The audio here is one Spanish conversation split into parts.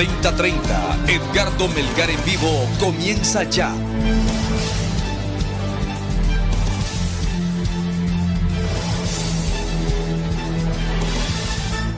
3030, Edgardo Melgar en vivo comienza ya.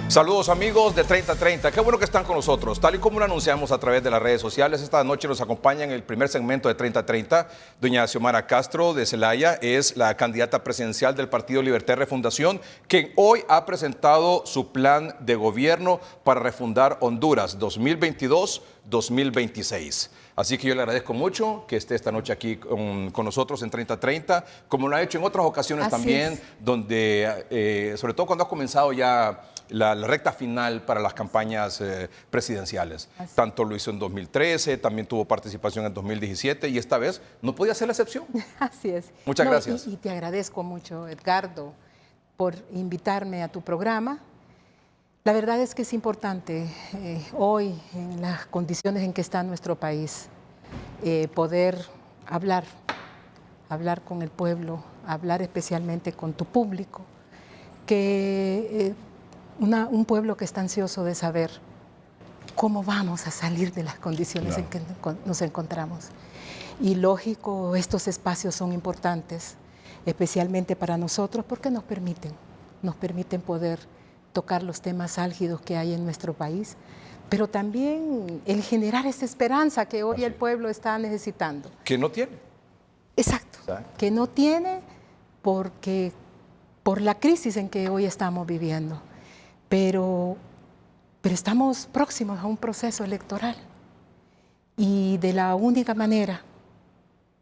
Saludos amigos de 3030, qué bueno que están con nosotros. Tal y como lo anunciamos a través de las redes sociales, esta noche nos acompaña en el primer segmento de 3030 doña Xiomara Castro de Celaya, es la candidata presidencial del Partido Libertad y Refundación, quien hoy ha presentado su plan de gobierno para refundar Honduras 2022-2026. Así que yo le agradezco mucho que esté esta noche aquí con nosotros en 3030, como lo ha hecho en otras ocasiones también, donde, sobre todo cuando ha comenzado ya la recta final para las campañas presidenciales. Tanto lo hizo en 2013, también tuvo participación en 2017 y esta vez no podía ser la excepción. Así es. Muchas gracias. Y te agradezco mucho, Edgardo, por invitarme a tu programa. La verdad es que es importante hoy, en las condiciones en que está nuestro país, poder hablar con el pueblo, hablar especialmente con tu público, que un pueblo que está ansioso de saber cómo vamos a salir de las condiciones en que nos encontramos. Y lógico, estos espacios son importantes, especialmente para nosotros, porque nos permiten poder tocar los temas álgidos que hay en nuestro país, pero también el generar esa esperanza que hoy el pueblo está necesitando. Que no tiene. Exacto, que no tiene por la crisis en que hoy estamos viviendo. Pero estamos próximos a un proceso electoral y de la única manera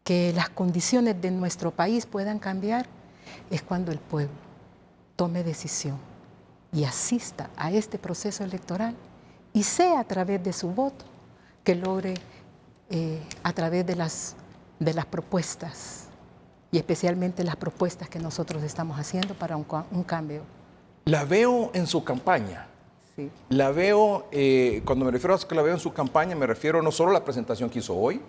que las condiciones de nuestro país puedan cambiar es cuando el pueblo tome decisión y asista a este proceso electoral y sea a través de su voto que logre a través de las propuestas y especialmente las propuestas que nosotros estamos haciendo para un cambio. La veo en su campaña. Sí. La veo, cuando me refiero a que la veo en su campaña, me refiero no solo a la presentación que hizo hoy,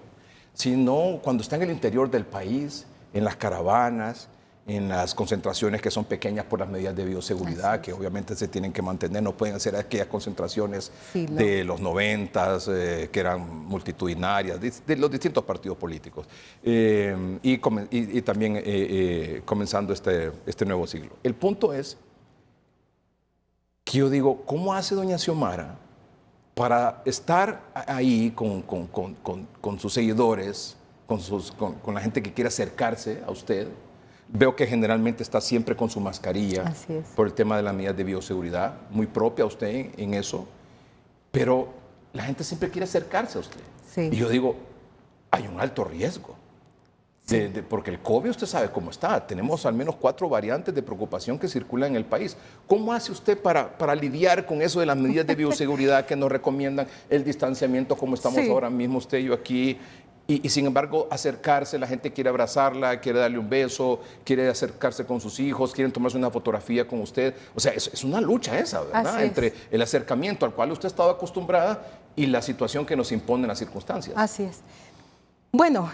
sino cuando está en el interior del país, en las caravanas, en las concentraciones que son pequeñas por las medidas de bioseguridad, que obviamente se tienen que mantener, no pueden ser aquellas concentraciones de los 90s, que eran multitudinarias, de los distintos partidos políticos, y también comenzando este nuevo siglo. El punto es que yo digo, ¿cómo hace doña Xiomara para estar ahí con sus seguidores, con la gente que quiere acercarse a usted? Veo que generalmente está siempre con su mascarilla por el tema de las medidas de bioseguridad, muy propia a usted en eso, pero la gente siempre quiere acercarse a usted. Sí. Y yo digo, hay un alto riesgo. Porque el COVID usted sabe cómo está. Tenemos al menos 4 variantes de preocupación que circulan en el país. ¿Cómo hace usted para lidiar con eso de las medidas de bioseguridad que nos recomiendan, el distanciamiento como estamos ahora mismo usted y yo aquí? Y sin embargo acercarse, la gente quiere abrazarla, quiere darle un beso, quiere acercarse con sus hijos, quieren tomarse una fotografía con usted. O sea, es una lucha esa, ¿verdad? Entre el acercamiento al cual usted ha estado acostumbrada y la situación que nos imponen las circunstancias. Así es. Bueno,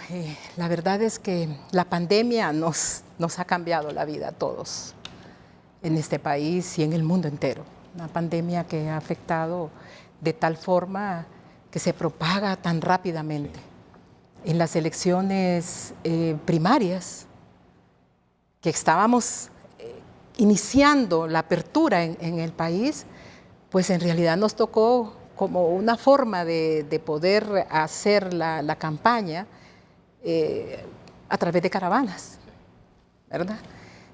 la verdad es que la pandemia nos ha cambiado la vida a todos en este país y en el mundo entero. Una pandemia que ha afectado de tal forma que se propaga tan rápidamente. En las elecciones primarias, que estábamos iniciando la apertura en el país, pues en realidad nos tocó como una forma de poder hacer la campaña a través de caravanas, ¿verdad?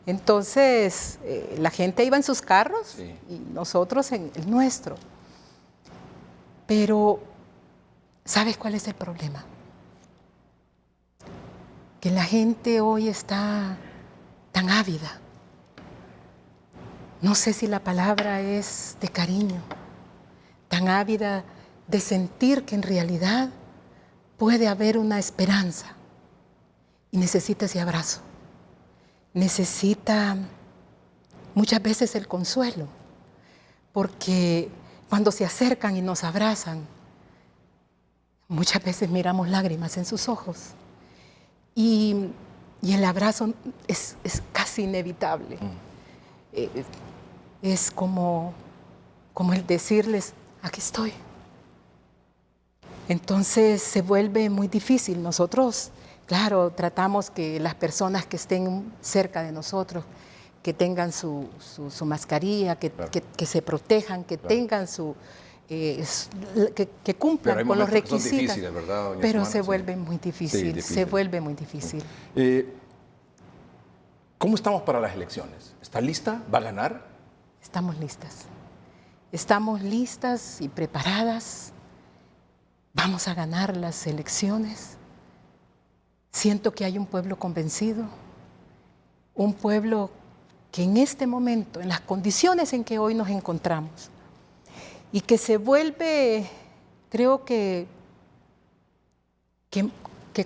Entonces, la gente iba en sus carros y nosotros en el nuestro. Pero, ¿sabes cuál es el problema? Que la gente hoy está tan ávida. No sé si la palabra es de cariño, tan ávida de sentir que en realidad puede haber una esperanza y necesita ese abrazo. Necesita muchas veces el consuelo, porque cuando se acercan y nos abrazan, muchas veces miramos lágrimas en sus ojos y el abrazo es casi inevitable. Es como el decirles, aquí estoy, Entonces se vuelve muy difícil. Nosotros, claro, tratamos que las personas que estén cerca de nosotros, que tengan su mascarilla, Claro. que se protejan, que Claro. tengan que cumplan Pero hay con los momentos que son requisitos. difíciles, ¿verdad, doña Pero Xiomara? se Sí. vuelve muy Sí, difícil, se difícil. vuelve muy difícil. ¿Cómo estamos para las elecciones? ¿Está lista? ¿Va a ganar? Estamos listas. Estamos listas y preparadas. Vamos a ganar las elecciones. Siento que hay un pueblo convencido, un pueblo que en este momento, en las condiciones en que hoy nos encontramos, y que se vuelve, creo que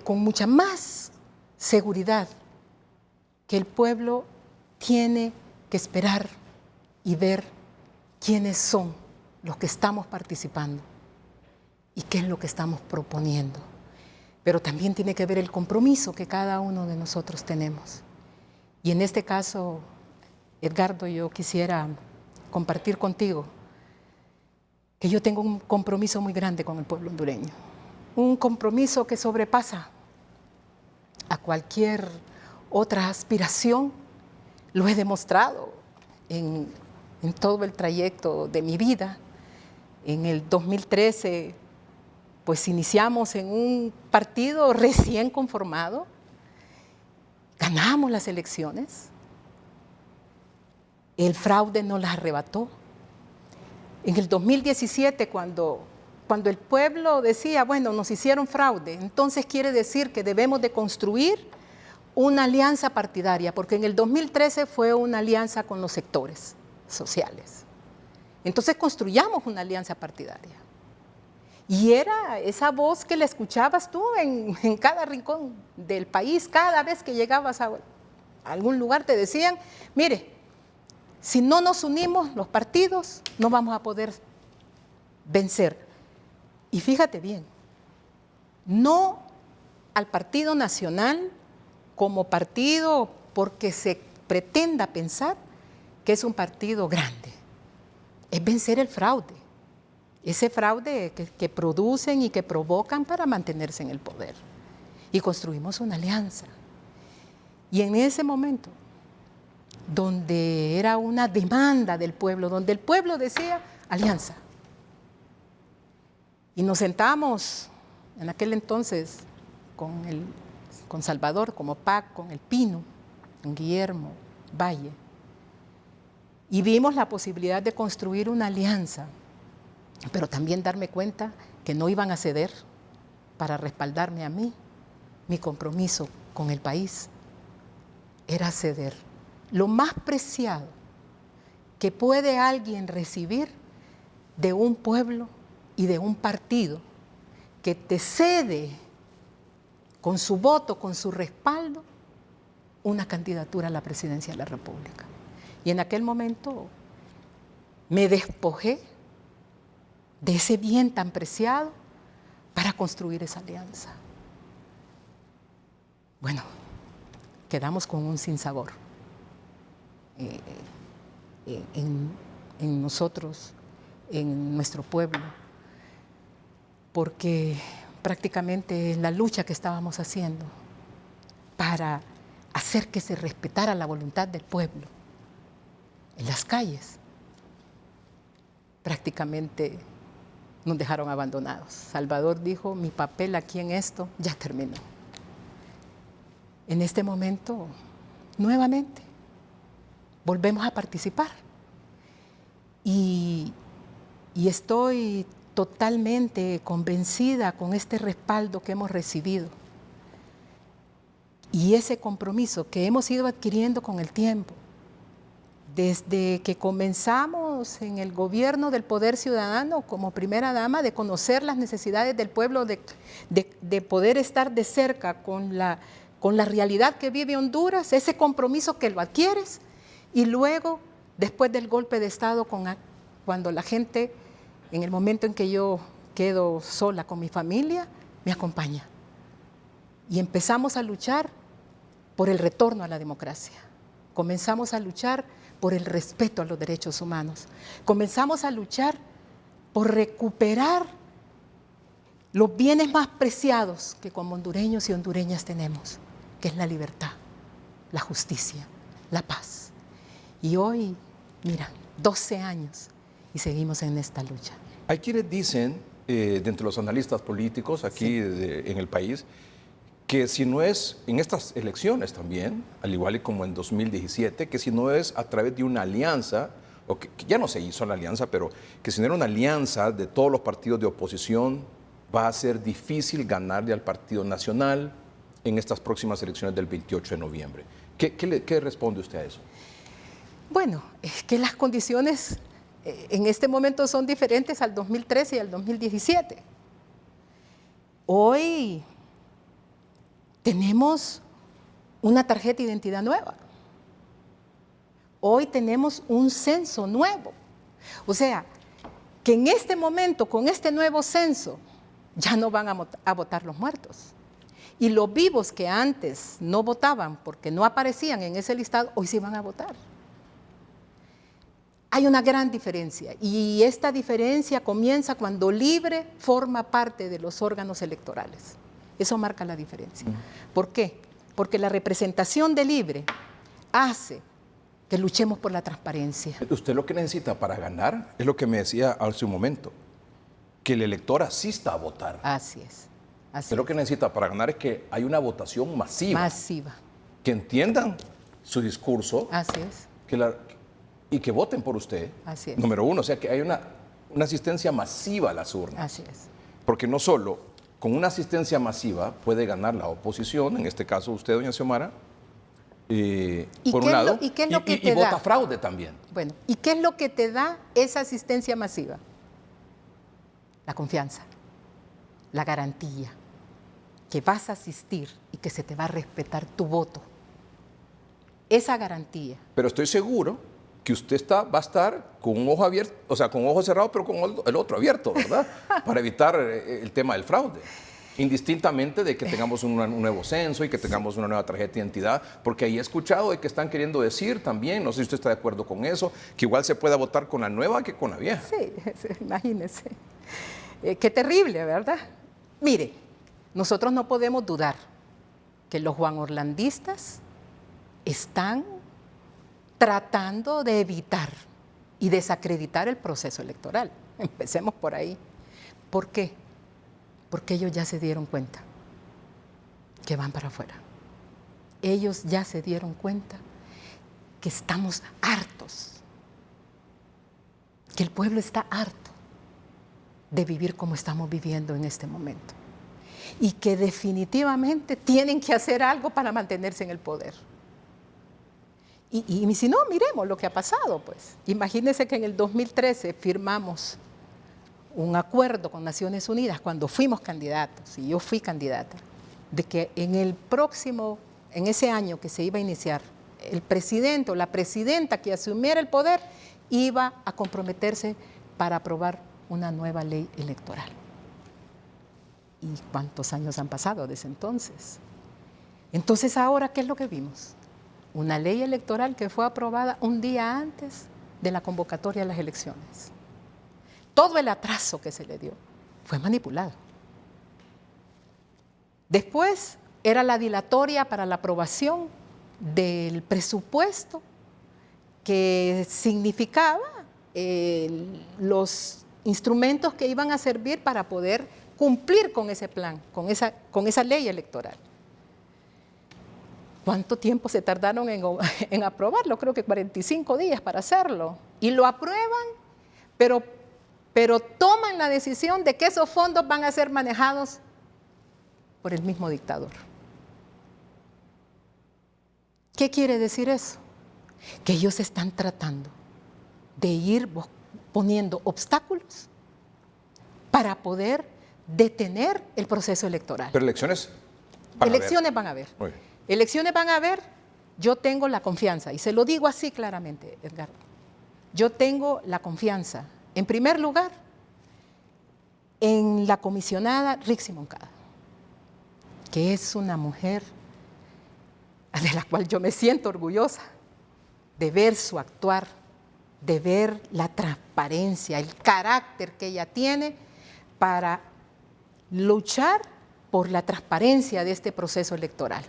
con mucha más seguridad, que el pueblo tiene que esperar y ver quiénes son los que estamos participando y qué es lo que estamos proponiendo. Pero también tiene que ver el compromiso que cada uno de nosotros tenemos. Y en este caso, Edgardo, yo quisiera compartir contigo que yo tengo un compromiso muy grande con el pueblo hondureño. Un compromiso que sobrepasa a cualquier otra aspiración. Lo he demostrado en todo el trayecto de mi vida. En el 2013, pues iniciamos en un partido recién conformado, ganamos las elecciones, el fraude nos las arrebató. En el 2017, cuando el pueblo decía, bueno, nos hicieron fraude, entonces quiere decir que debemos de construir una alianza partidaria, porque en el 2013 fue una alianza con los sectores sociales. Entonces construyamos una alianza partidaria. Y era esa voz que la escuchabas tú en cada rincón del país, cada vez que llegabas a algún lugar te decían, mire, si no nos unimos los partidos, no vamos a poder vencer. Y fíjate bien, no al Partido Nacional como partido porque se pretenda pensar que es un partido grande, es vencer el fraude. Ese fraude que producen y que provocan para mantenerse en el poder. Y construimos una alianza. Y en ese momento, donde era una demanda del pueblo, donde el pueblo decía alianza. Y nos sentamos en aquel entonces con Salvador como PAC, con el Pino, con Guillermo Valle. Y vimos la posibilidad de construir una alianza, pero también darme cuenta que no iban a ceder para respaldarme a mí. Mi compromiso con el país era ceder. Lo más preciado que puede alguien recibir de un pueblo y de un partido que te cede con su voto, con su respaldo, una candidatura a la presidencia de la República. Y en aquel momento me despojé de ese bien tan preciado para construir esa alianza. Bueno, quedamos con un sinsabor en nosotros, en nuestro pueblo, porque prácticamente la lucha que estábamos haciendo para hacer que se respetara la voluntad del pueblo en las calles, prácticamente nos dejaron abandonados. Salvador dijo, mi papel aquí en esto ya terminó. En este momento, nuevamente, volvemos a participar. Y estoy totalmente convencida con este respaldo que hemos recibido y ese compromiso que hemos ido adquiriendo con el tiempo. Desde que comenzamos en el gobierno del Poder Ciudadano como primera dama, de conocer las necesidades del pueblo, de poder estar de cerca con la realidad que vive Honduras, ese compromiso que lo adquieres, y luego, después del golpe de Estado, cuando la gente, en el momento en que yo quedo sola con mi familia, me acompaña. Y empezamos a luchar por el retorno a la democracia. Comenzamos a luchar por el respeto a los derechos humanos. Comenzamos a luchar por recuperar los bienes más preciados que como hondureños y hondureñas tenemos, que es la libertad, la justicia, la paz. Y hoy, mira, 12 años y seguimos en esta lucha. Hay quienes dicen, de entre los analistas políticos aquí en el país, que si no es en estas elecciones también, al igual y como en 2017, que si no es a través de una alianza, o que ya no se hizo la alianza, pero que si no era una alianza de todos los partidos de oposición, va a ser difícil ganarle al Partido Nacional en estas próximas elecciones del 28 de noviembre. ¿Qué responde usted a eso? Bueno, es que las condiciones en este momento son diferentes al 2013 y al 2017. Hoy tenemos una tarjeta de identidad nueva. Hoy tenemos un censo nuevo. O sea, que en este momento, con este nuevo censo, ya no van a votar los muertos. Y los vivos que antes no votaban porque no aparecían en ese listado, hoy sí van a votar. Hay una gran diferencia y esta diferencia comienza cuando Libre forma parte de los órganos electorales. Eso marca la diferencia. ¿Por qué? Porque la representación de Libre hace que luchemos por la transparencia. Usted lo que necesita para ganar es lo que me decía hace un momento, que el elector asista a votar. Así es. Usted lo que necesita para ganar es que hay una votación masiva. Masiva. Que entiendan su discurso. Así es. Y que voten por usted. Así es. Número uno, o sea, que hay una asistencia masiva a las urnas. Así es. Porque no solo con una asistencia masiva puede ganar la oposición, en este caso usted, doña Xiomara, por un lado, y vota fraude también. Bueno, ¿y qué es lo que te da esa asistencia masiva? La confianza, la garantía, que vas a asistir y que se te va a respetar tu voto. Esa garantía. Pero estoy seguro que usted va a estar con un ojo abierto, o sea, con un ojo cerrado, pero con el otro abierto, ¿verdad? Para evitar el tema del fraude. Indistintamente de que tengamos un nuevo censo y que tengamos una nueva tarjeta de identidad, porque ahí he escuchado de que están queriendo decir también, no sé si usted está de acuerdo con eso, que igual se pueda votar con la nueva que con la vieja. Sí, imagínese. Qué terrible, ¿verdad? Mire, nosotros no podemos dudar que los juanorlandistas están tratando de evitar y desacreditar el proceso electoral. Empecemos por ahí. ¿Por qué? Porque ellos ya se dieron cuenta que van para afuera. Ellos ya se dieron cuenta que estamos hartos, que el pueblo está harto de vivir como estamos viviendo en este momento y que definitivamente tienen que hacer algo para mantenerse en el poder. Y si no, miremos lo que ha pasado, pues. Imagínense que en el 2013 firmamos un acuerdo con Naciones Unidas cuando fuimos candidatos, y yo fui candidata, de que en ese año que se iba a iniciar, el presidente o la presidenta que asumiera el poder iba a comprometerse para aprobar una nueva ley electoral. ¿Y cuántos años han pasado desde entonces? Entonces, ahora, ¿qué es lo que vimos? Una ley electoral que fue aprobada un día antes de la convocatoria a las elecciones. Todo el atraso que se le dio fue manipulado. Después era la dilatoria para la aprobación del presupuesto que significaba los instrumentos que iban a servir para poder cumplir con ese plan, con esa ley electoral. ¿Cuánto tiempo se tardaron en aprobarlo? Creo que 45 días para hacerlo. Y lo aprueban, pero toman la decisión de que esos fondos van a ser manejados por el mismo dictador. ¿Qué quiere decir eso? Que ellos están tratando de ir poniendo obstáculos para poder detener el proceso electoral. Pero elecciones van a haber. Elecciones van a haber, yo tengo la confianza, y se lo digo así claramente, Edgardo. Yo tengo la confianza, en primer lugar, en la comisionada Rixi Moncada, que es una mujer de la cual yo me siento orgullosa, de ver su actuar, de ver la transparencia, el carácter que ella tiene para luchar por la transparencia de este proceso electoral.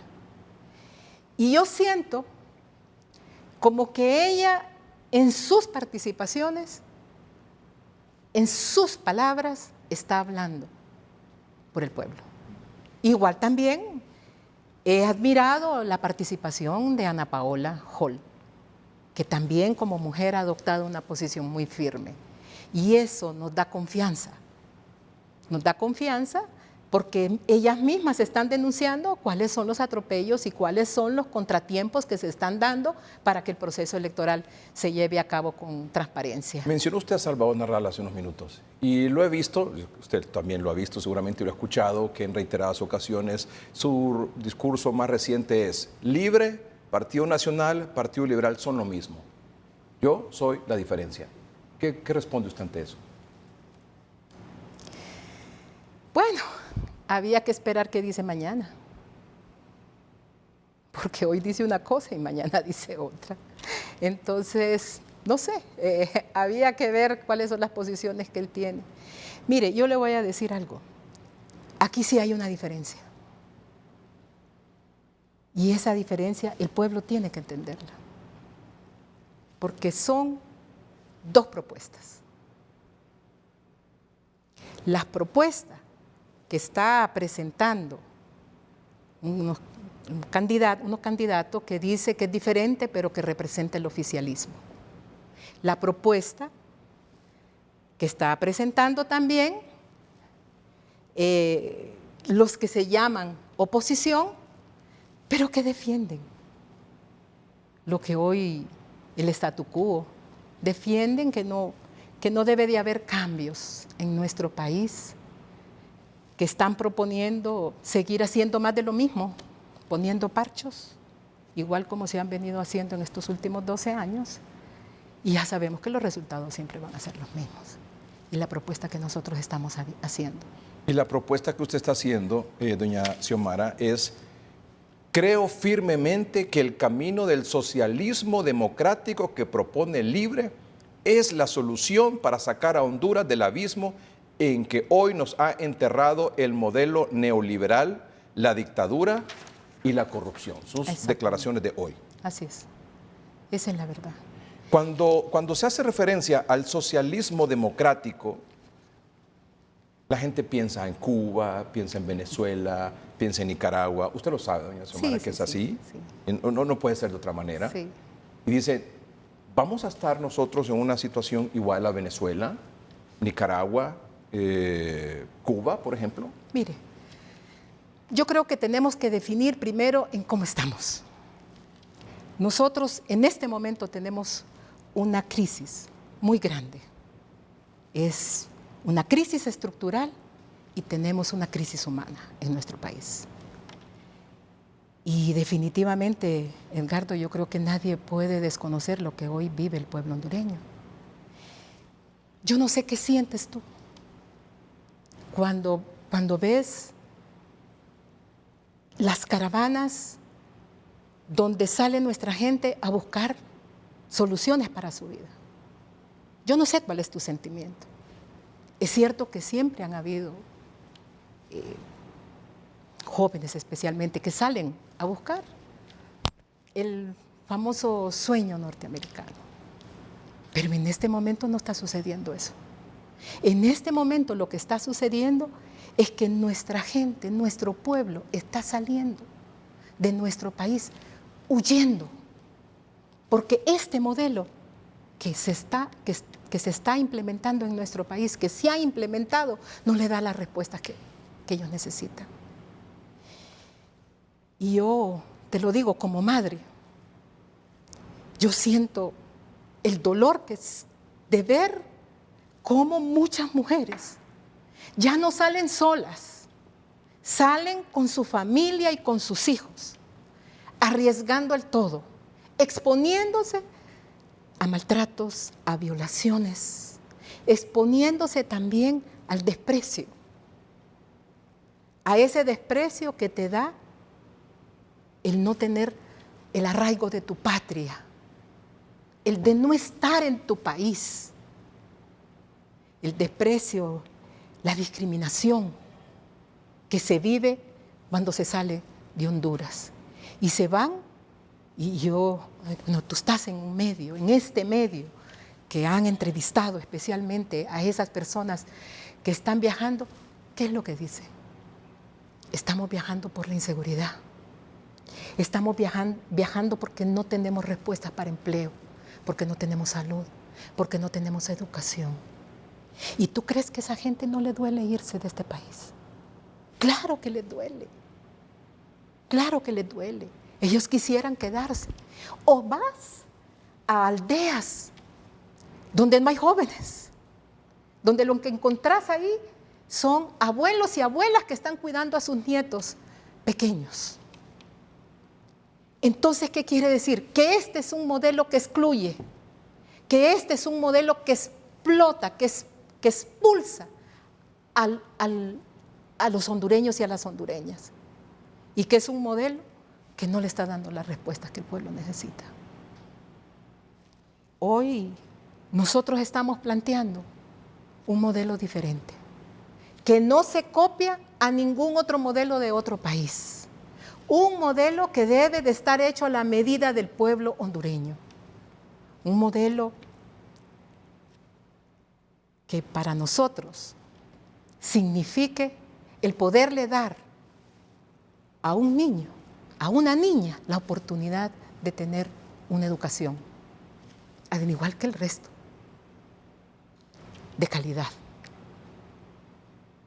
Y yo siento como que ella en sus participaciones, en sus palabras, está hablando por el pueblo. Igual también he admirado la participación de Ana Paola Hall, que también como mujer ha adoptado una posición muy firme. Y eso nos da confianza. Nos da confianza porque ellas mismas están denunciando cuáles son los atropellos y cuáles son los contratiempos que se están dando para que el proceso electoral se lleve a cabo con transparencia. Mencionó usted a Salvador Narral hace unos minutos y lo he visto, usted también lo ha visto seguramente y lo ha escuchado, que en reiteradas ocasiones su discurso más reciente es libre, Partido Nacional, Partido Liberal son lo mismo. Yo soy la diferencia. ¿Qué responde usted ante eso? Bueno, había que esperar qué dice mañana, porque hoy dice una cosa y mañana dice otra. Entonces, no sé, había que ver cuáles son las posiciones que él tiene. Mire, yo le voy a decir algo. Aquí sí hay una diferencia. Y esa diferencia el pueblo tiene que entenderla, porque son dos propuestas. Las propuestas que está presentando unos candidatos que dice que es diferente, pero que representa el oficialismo. La propuesta que está presentando también los que se llaman oposición, pero que defienden lo que hoy el statu quo, defienden que no debe de haber cambios en nuestro país, que están proponiendo seguir haciendo más de lo mismo, poniendo parchos, igual como se han venido haciendo en estos últimos 12 años, y ya sabemos que los resultados siempre van a ser los mismos. Y la propuesta que nosotros estamos haciendo. Y la propuesta que usted está haciendo, doña Xiomara, es: creo firmemente que el camino del socialismo democrático que propone Libre es la solución para sacar a Honduras del abismo en que hoy nos ha enterrado el modelo neoliberal, la dictadura y la corrupción. Sus declaraciones de hoy. Así es. Esa es la verdad. Cuando se hace referencia al socialismo democrático, la gente piensa en Cuba, piensa en Venezuela, piensa en Nicaragua. Usted lo sabe, doña Xiomara, que es así. Sí. No puede ser de otra manera. Sí. Y dice, ¿vamos a estar nosotros en una situación igual a Venezuela, Nicaragua, Cuba, por ejemplo? Mire, yo creo que tenemos que definir primero en cómo estamos. Nosotros en este momento tenemos una crisis muy grande. Es una crisis estructural y tenemos una crisis humana en nuestro país. Y definitivamente, Edgardo, yo creo que nadie puede desconocer lo que hoy vive el pueblo hondureño. Yo no sé qué sientes tú cuando ves las caravanas donde sale nuestra gente a buscar soluciones para su vida. Yo no sé cuál es tu sentimiento. Es cierto que siempre han habido jóvenes especialmente que salen a buscar el famoso sueño norteamericano. Pero en este momento no está sucediendo eso. En este momento lo que está sucediendo es que nuestra gente, nuestro pueblo está saliendo de nuestro país, huyendo, porque este modelo que se está implementando en nuestro país, que se ha implementado, no le da las respuestas que ellos necesitan. Y yo te lo digo como madre, yo siento el dolor que es de ver cómo muchas mujeres ya no salen solas, salen con su familia y con sus hijos, arriesgando el todo, exponiéndose a maltratos, a violaciones, exponiéndose también al desprecio, a ese desprecio que te da el no tener el arraigo de tu patria, el de no estar en tu país, el desprecio, la discriminación, que se vive cuando se sale de Honduras. Y se van, y tú estás en un medio, en este medio, que han entrevistado especialmente a esas personas que están viajando. ¿Qué es lo que dicen? Estamos viajando por la inseguridad. Estamos viajando porque no tenemos respuestas para empleo, porque no tenemos salud, porque no tenemos educación. ¿Y tú crees que a esa gente no le duele irse de este país? Claro que le duele. Claro que le duele. Ellos quisieran quedarse. O vas a aldeas donde no hay jóvenes, donde lo que encontrás ahí son abuelos y abuelas que están cuidando a sus nietos pequeños. Entonces, ¿qué quiere decir? Que este es un modelo que excluye, que este es un modelo que explota, que expulsa a los hondureños y a las hondureñas, y que es un modelo que no le está dando las respuestas que el pueblo necesita. Hoy nosotros estamos planteando un modelo diferente, que no se copia a ningún otro modelo de otro país. Un modelo que debe de estar hecho a la medida del pueblo hondureño. Un modelo que para nosotros signifique el poderle dar a un niño, a una niña, la oportunidad de tener una educación, al igual que el resto, de calidad.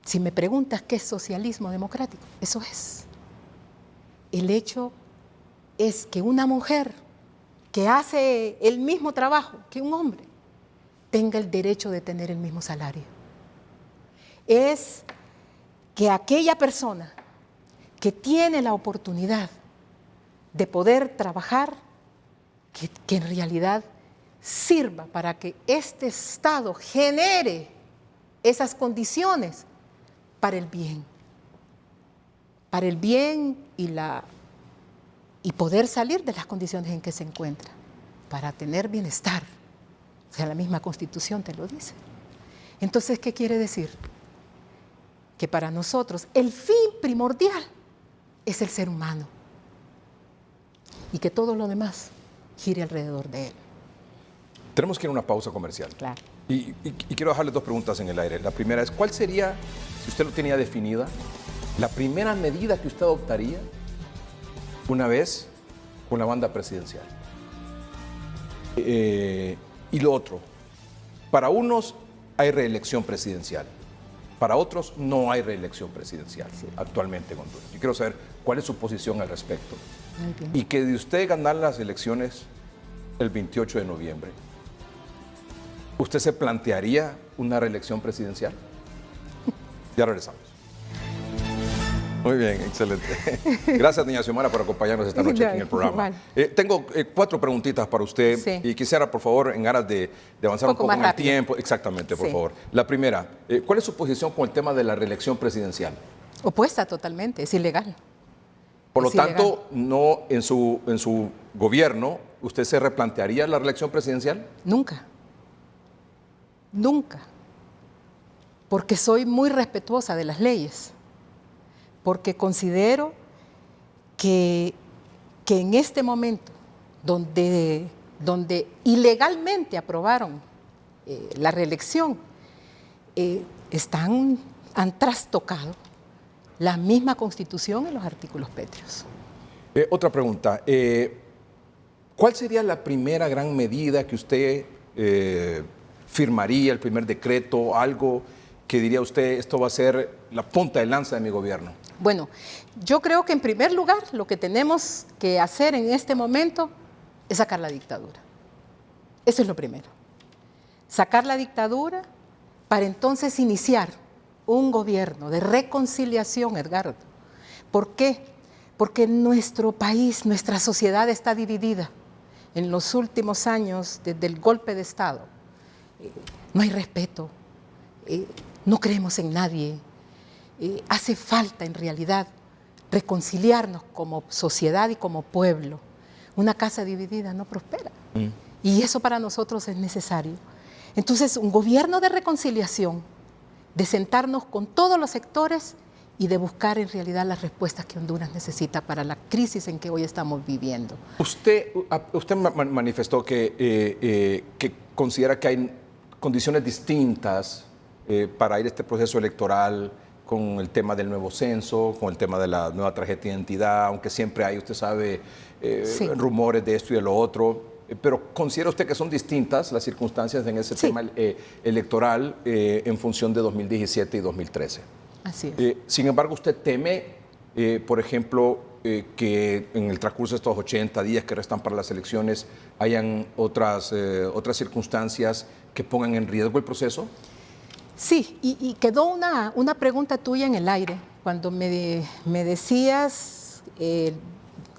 Si me preguntas qué es socialismo democrático, eso es. El hecho es que una mujer que hace el mismo trabajo que un hombre tenga el derecho de tener el mismo salario. Es que aquella persona que tiene la oportunidad de poder trabajar, que en realidad sirva para que este Estado genere esas condiciones para el bien y poder salir de las condiciones en que se encuentra, para tener bienestar. O sea, la misma Constitución te lo dice. Entonces, ¿qué quiere decir? Que para nosotros el fin primordial es el ser humano y que todo lo demás gire alrededor de él. Tenemos que ir a una pausa comercial. Claro. Y quiero dejarle dos preguntas en el aire. La primera es, ¿cuál sería, si usted lo tenía definida, la primera medida que usted adoptaría una vez con la banda presidencial? Y lo otro, para unos hay reelección presidencial, para otros no hay reelección presidencial actualmente en Honduras. Yo quiero saber cuál es su posición al respecto. Y que de usted ganar las elecciones el 28 de noviembre, ¿usted se plantearía una reelección presidencial? Ya regresamos. Muy bien, excelente. Gracias, doña Xiomara, por acompañarnos esta noche aquí en el programa. Tengo 4 preguntitas para usted y quisiera, por favor, en aras de avanzar un poco en el tiempo. Exactamente, por favor. La primera, ¿cuál es su posición con el tema de la reelección presidencial? Opuesta totalmente, es ilegal. Por lo tanto, no en su gobierno, ¿usted se replantearía la reelección presidencial? Nunca. Nunca. Porque soy muy respetuosa de las leyes. Porque considero que en este momento, donde ilegalmente aprobaron la reelección, han trastocado la misma Constitución en los artículos pétreos. Otra pregunta. ¿Cuál sería la primera gran medida que usted firmaría, el primer decreto, algo que diría usted, esto va a ser la punta de lanza de mi gobierno? Bueno, yo creo que en primer lugar lo que tenemos que hacer en este momento es sacar la dictadura. Eso es lo primero. Sacar la dictadura para entonces iniciar un gobierno de reconciliación, Edgardo. ¿Por qué? Porque nuestro país, nuestra sociedad está dividida. En los últimos años, desde el golpe de Estado, no hay respeto, no creemos en nadie. Hace falta en realidad reconciliarnos como sociedad y como pueblo. Una casa dividida no prospera. Y eso para nosotros es necesario. Entonces, un gobierno de reconciliación, de sentarnos con todos los sectores y de buscar en realidad las respuestas que Honduras necesita para la crisis en que hoy estamos viviendo. Usted manifestó que considera que hay condiciones distintas para ir a este proceso electoral con el tema del nuevo censo, con el tema de la nueva tarjeta de identidad, aunque siempre hay, usted sabe, Sí. rumores de esto y de lo otro. Pero ¿considera usted que son distintas las circunstancias en ese Sí. tema electoral en función de 2017 y 2013? Así es. Sin embargo, ¿usted teme, por ejemplo, que en el transcurso de estos 80 días que restan para las elecciones hayan otras circunstancias que pongan en riesgo el proceso? Sí, y quedó una pregunta tuya en el aire cuando me decías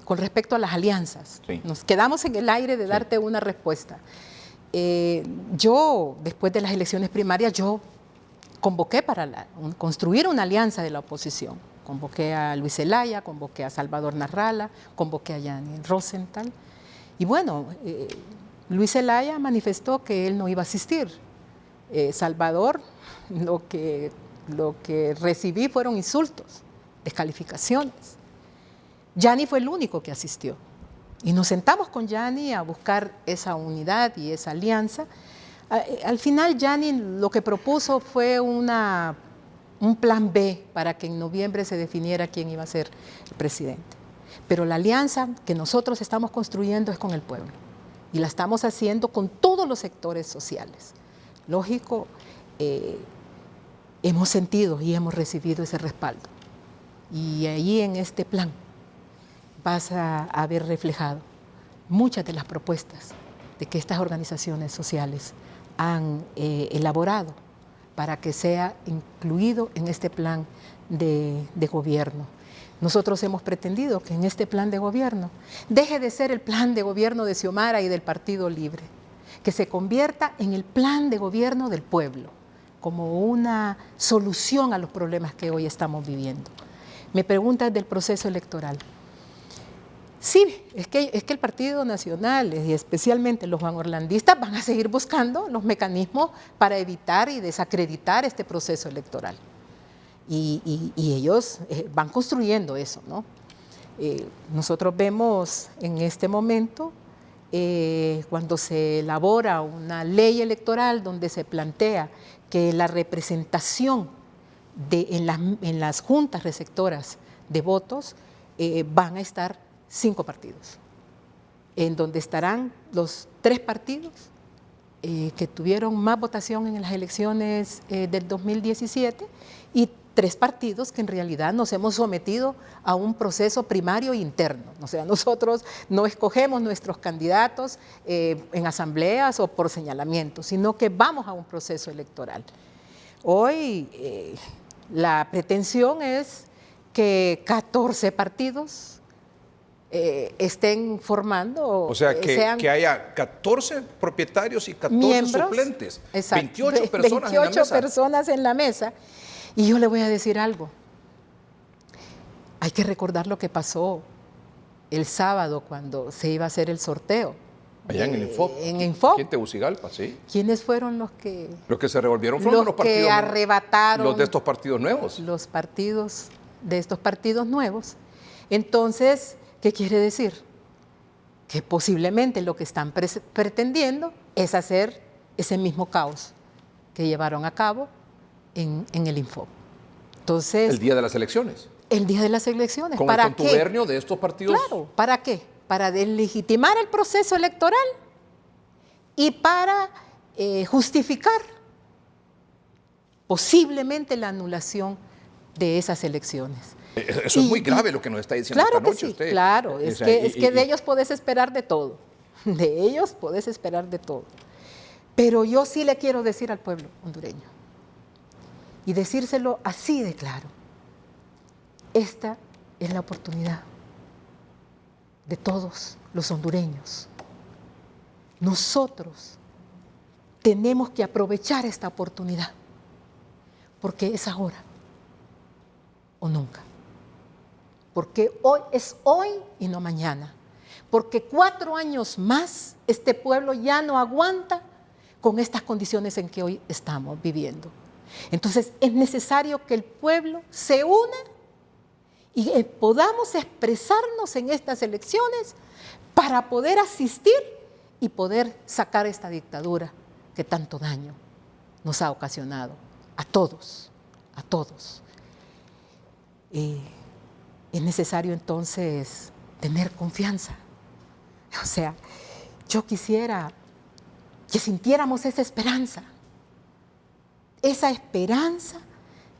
con respecto a las alianzas. Sí. Nos quedamos en el aire de darte una respuesta. Yo, después de las elecciones primarias, yo convoqué para construir una alianza de la oposición. Convoqué a Luis Zelaya, convoqué a Salvador Narrala, convoqué a Yanni Rosenthal. Y bueno, Luis Zelaya manifestó que él no iba a asistir. Salvador, lo que recibí fueron insultos, descalificaciones. Yanni fue el único que asistió. Y nos sentamos con Yanni a buscar esa unidad y esa alianza. Al final, Yanni lo que propuso fue un plan B para que en noviembre se definiera quién iba a ser el presidente. Pero la alianza que nosotros estamos construyendo es con el pueblo. Y la estamos haciendo con todos los sectores sociales. Lógico, hemos sentido y hemos recibido ese respaldo. Y ahí en este plan vas a ver reflejado muchas de las propuestas de que estas organizaciones sociales han elaborado para que sea incluido en este plan de gobierno. Nosotros hemos pretendido que en este plan de gobierno deje de ser el plan de gobierno de Xiomara y del Partido Libre, que se convierta en el plan de gobierno del pueblo, como una solución a los problemas que hoy estamos viviendo. Me preguntas del proceso electoral. Sí, es que el Partido Nacional y especialmente los juanorlandistas van a seguir buscando los mecanismos para evitar y desacreditar este proceso electoral. Y ellos van construyendo eso, ¿no? Nosotros vemos en este momento cuando se elabora una ley electoral donde se plantea que la representación en las juntas receptoras de votos van a estar 5 partidos, en donde estarán los 3 partidos que tuvieron más votación en las elecciones del 2017 y 3 partidos que en realidad nos hemos sometido a un proceso primario interno. O sea, nosotros no escogemos nuestros candidatos en asambleas o por señalamiento, sino que vamos a un proceso electoral. Hoy la pretensión es que 14 partidos estén formando. O sea, que haya 14 propietarios y 14 miembros, suplentes. Exacto, 28 personas 28 en la mesa. personas en la mesa. Y yo le voy a decir algo. Hay que recordar lo que pasó el sábado cuando se iba a hacer el sorteo. Allá en el Infop. En Infop. Aquí en Tegucigalpa, sí. ¿Quiénes fueron los que...? Los que se revolvieron fueron los partidos. que arrebataron. Los de estos partidos nuevos. Los partidos de estos partidos nuevos. Entonces, ¿qué quiere decir? Que posiblemente lo que están pretendiendo es hacer ese mismo caos que llevaron a cabo en el Infop. Entonces, El día de las elecciones. el día de las elecciones. Con ¿Para el contubernio de estos partidos. Claro, ¿para qué? Para deslegitimar el proceso electoral y para justificar posiblemente la anulación de esas elecciones. Eso es muy grave lo que nos está diciendo Claro esta que noche sí, usted. claro. O Es sea, que de ellos podés esperar de todo. De ellos podés esperar de todo. Pero yo sí le quiero decir al pueblo hondureño, y decírselo así de claro, esta es la oportunidad de todos los hondureños. Nosotros tenemos que aprovechar esta oportunidad, porque es ahora o nunca. Porque hoy es hoy y no mañana. Porque 4 años más este pueblo ya no aguanta con estas condiciones en que hoy estamos viviendo. Entonces es necesario que el pueblo se una y podamos expresarnos en estas elecciones para poder asistir y poder sacar esta dictadura que tanto daño nos ha ocasionado a todos, a todos. Es necesario entonces tener confianza. O sea, yo quisiera que sintiéramos esa esperanza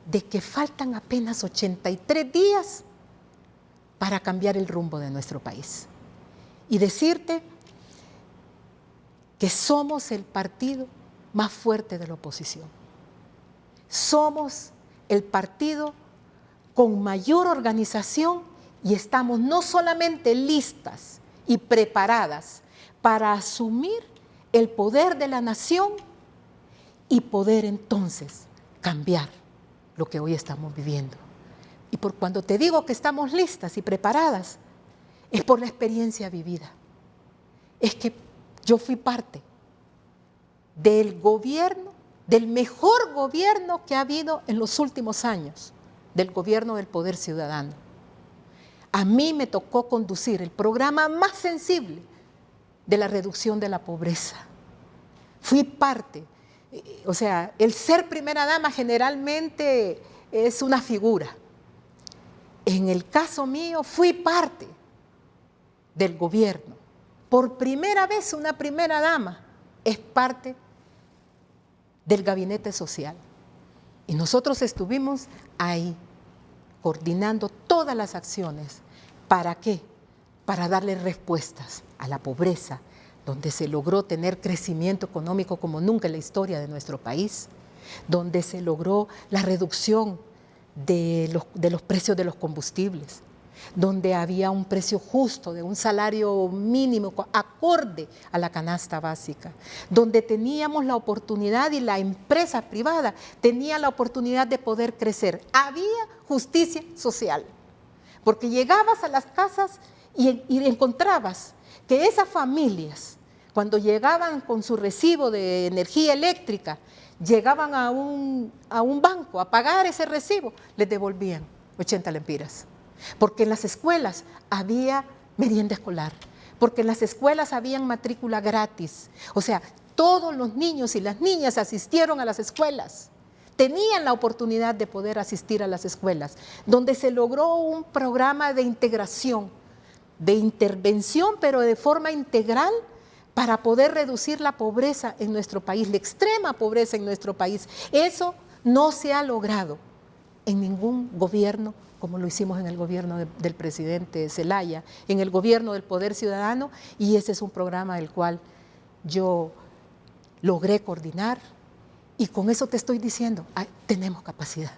de que faltan apenas 83 días para cambiar el rumbo de nuestro país. Y decirte que somos el partido más fuerte de la oposición. Somos el partido con mayor organización y estamos no solamente listas y preparadas para asumir el poder de la nación y poder entonces cambiar lo que hoy estamos viviendo. Y por cuando te digo que estamos listas y preparadas, es por la experiencia vivida. Es que yo fui parte del gobierno, del mejor gobierno que ha habido en los últimos años, del gobierno del Poder Ciudadano. A mí me tocó conducir el programa más sensible de la reducción de la pobreza. Fui parte. O sea, el ser primera dama generalmente es una figura. En el caso mío, fui parte del gobierno. Por primera vez, una primera dama es parte del gabinete social. Y nosotros estuvimos ahí, coordinando todas las acciones. ¿Para qué? Para darle respuestas a la pobreza, donde se logró tener crecimiento económico como nunca en la historia de nuestro país, donde se logró la reducción de los precios de los combustibles, donde había un precio justo de un salario mínimo acorde a la canasta básica, donde teníamos la oportunidad y la empresa privada tenía la oportunidad de poder crecer. Había justicia social, porque llegabas a las casas y encontrabas que esas familias, cuando llegaban con su recibo de energía eléctrica, llegaban a un banco a pagar ese recibo, les devolvían 80 lempiras. Porque en las escuelas había merienda escolar, porque en las escuelas habían matrícula gratis. O sea, todos los niños y las niñas asistieron a las escuelas, tenían la oportunidad de poder asistir a las escuelas, donde se logró un programa de integración, de intervención, pero de forma integral, para poder reducir la pobreza en nuestro país, la extrema pobreza en nuestro país. Eso no se ha logrado en ningún gobierno como lo hicimos en el gobierno del presidente Zelaya, en el gobierno del Poder Ciudadano, y ese es un programa del cual yo logré coordinar, y con eso te estoy diciendo, tenemos capacidad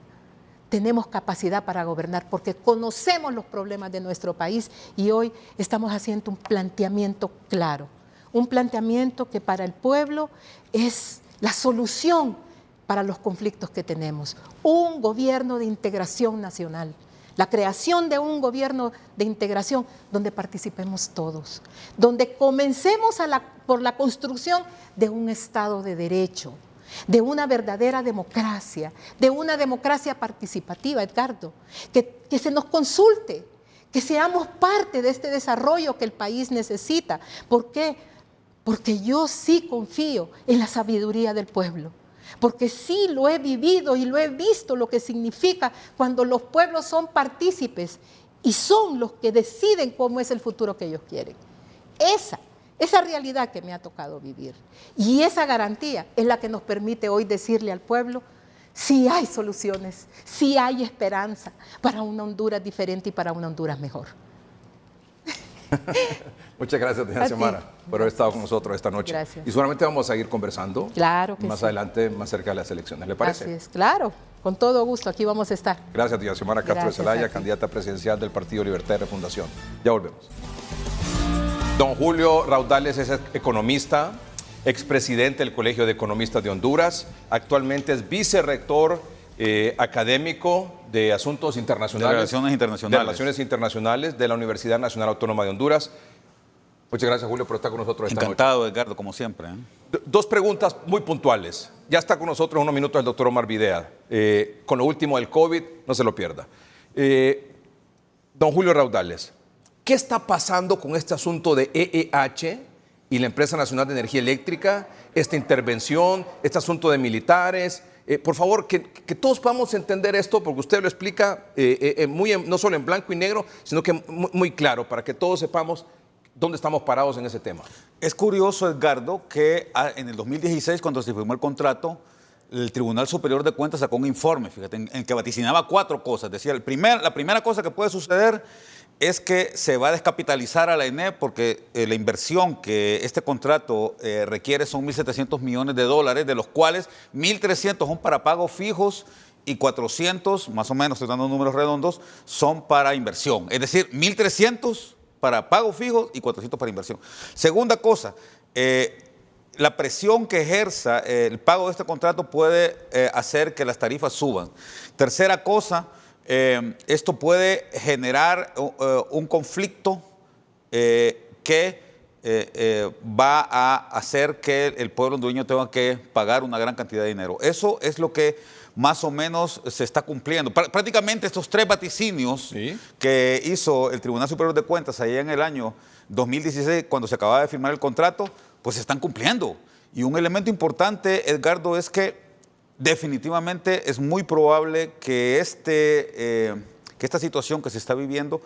para gobernar, porque conocemos los problemas de nuestro país, y hoy estamos haciendo un planteamiento claro, un planteamiento que para el pueblo es la solución para los conflictos que tenemos, un gobierno de integración nacional, la creación de un gobierno de integración donde participemos todos, donde comencemos por la construcción de un Estado de Derecho, de una verdadera democracia, de una democracia participativa, Edgardo, que se nos consulte, que seamos parte de este desarrollo que el país necesita. ¿Por qué? Porque yo sí confío en la sabiduría del pueblo. Porque sí lo he vivido y lo he visto lo que significa cuando los pueblos son partícipes y son los que deciden cómo es el futuro que ellos quieren. Esa realidad que me ha tocado vivir y esa garantía es la que nos permite hoy decirle al pueblo, sí hay soluciones, sí hay esperanza para una Honduras diferente y para una Honduras mejor. Muchas gracias, doña Xiomara, por haber estado con nosotros esta noche. Gracias. Y seguramente vamos a seguir conversando claro que más sí. adelante, más cerca de las elecciones. ¿Le parece? Así es, claro. Con todo gusto, aquí vamos a estar. Gracias, doña Xiomara Castro Zelaya, candidata presidencial del Partido Libertad y Refundación. Ya volvemos. Don Julio Raudales es economista, expresidente del Colegio de Economistas de Honduras, actualmente es vicerrector académico de Asuntos Internacionales. De Relaciones Internacionales. De Relaciones Internacionales de la Universidad Nacional Autónoma de Honduras. Muchas gracias, Julio, por estar con nosotros esta Encantado, Edgardo, como siempre. Dos preguntas muy puntuales. Ya está con nosotros en unos minutos el doctor Omar Videa. Con lo último del COVID, no se lo pierda. Don Julio Raudales, ¿qué está pasando con este asunto de EEH y la Empresa Nacional de Energía Eléctrica? Esta intervención, este asunto de militares. Por favor, que todos podamos entender esto, porque usted lo explica no solo en blanco y negro, sino que muy claro, para que todos sepamos dónde estamos parados en ese tema. Es curioso, Edgardo, que en el 2016, cuando se firmó el contrato, el Tribunal Superior de Cuentas sacó un informe, fíjate, en el que vaticinaba 4 cosas. Decía, la primera cosa que puede suceder es que se va a descapitalizar a la ENE porque la inversión que este contrato requiere son 1.700 millones de dólares, de los cuales 1.300 son para pagos fijos y 400, más o menos, estoy dando números redondos, son para inversión. Es decir, 1.300 para pagos fijos y 400 para inversión. Segunda cosa, la presión que ejerza el pago de este contrato puede hacer que las tarifas suban. Tercera cosa, esto puede generar un conflicto que va a hacer que el pueblo hondureño tenga que pagar una gran cantidad de dinero. Eso es lo que más o menos se está cumpliendo. Prácticamente estos 3 vaticinios que hizo el Tribunal Superior de Cuentas allá en el año 2016, cuando se acababa de firmar el contrato, pues se están cumpliendo. Y un elemento importante, Edgardo, es que definitivamente es muy probable que esta situación que se está viviendo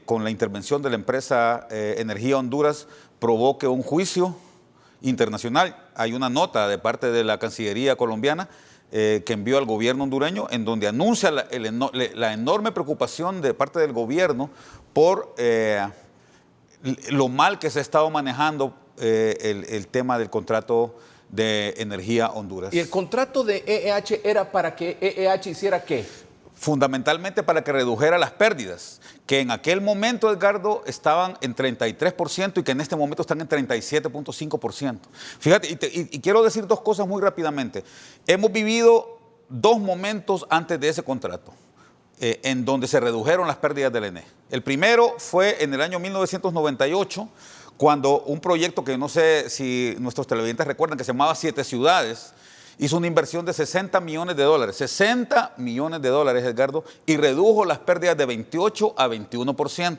con la intervención de la empresa Energía Honduras provoque un juicio internacional. Hay una nota de parte de la Cancillería colombiana que envió al gobierno hondureño en donde anuncia la enorme preocupación de parte del gobierno por lo mal que se ha estado manejando el tema del contrato de Energía Honduras. ¿Y el contrato de EEH era para que EEH hiciera qué? Fundamentalmente para que redujera las pérdidas, que en aquel momento, Edgardo, estaban en 33% y que en este momento están en 37.5%. Fíjate, y quiero decir 2 cosas muy rápidamente. Hemos vivido 2 momentos antes de ese contrato, en donde se redujeron las pérdidas del ENE. El primero fue en el año 1998, cuando un proyecto que no sé si nuestros televidentes recuerdan, que se llamaba 7 Ciudades, hizo una inversión de 60 millones de dólares, 60 millones de dólares, Edgardo, y redujo las pérdidas de 28 a 21%.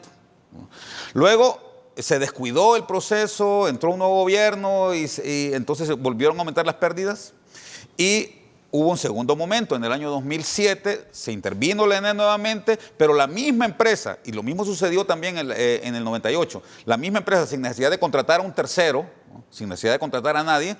Luego se descuidó el proceso, entró un nuevo gobierno y entonces volvieron a aumentar las pérdidas y hubo un segundo momento, en el año 2007 se intervino la ENE nuevamente, pero la misma empresa, y lo mismo sucedió también en el 98, la misma empresa sin necesidad de contratar a un tercero, ¿no?, sin necesidad de contratar a nadie,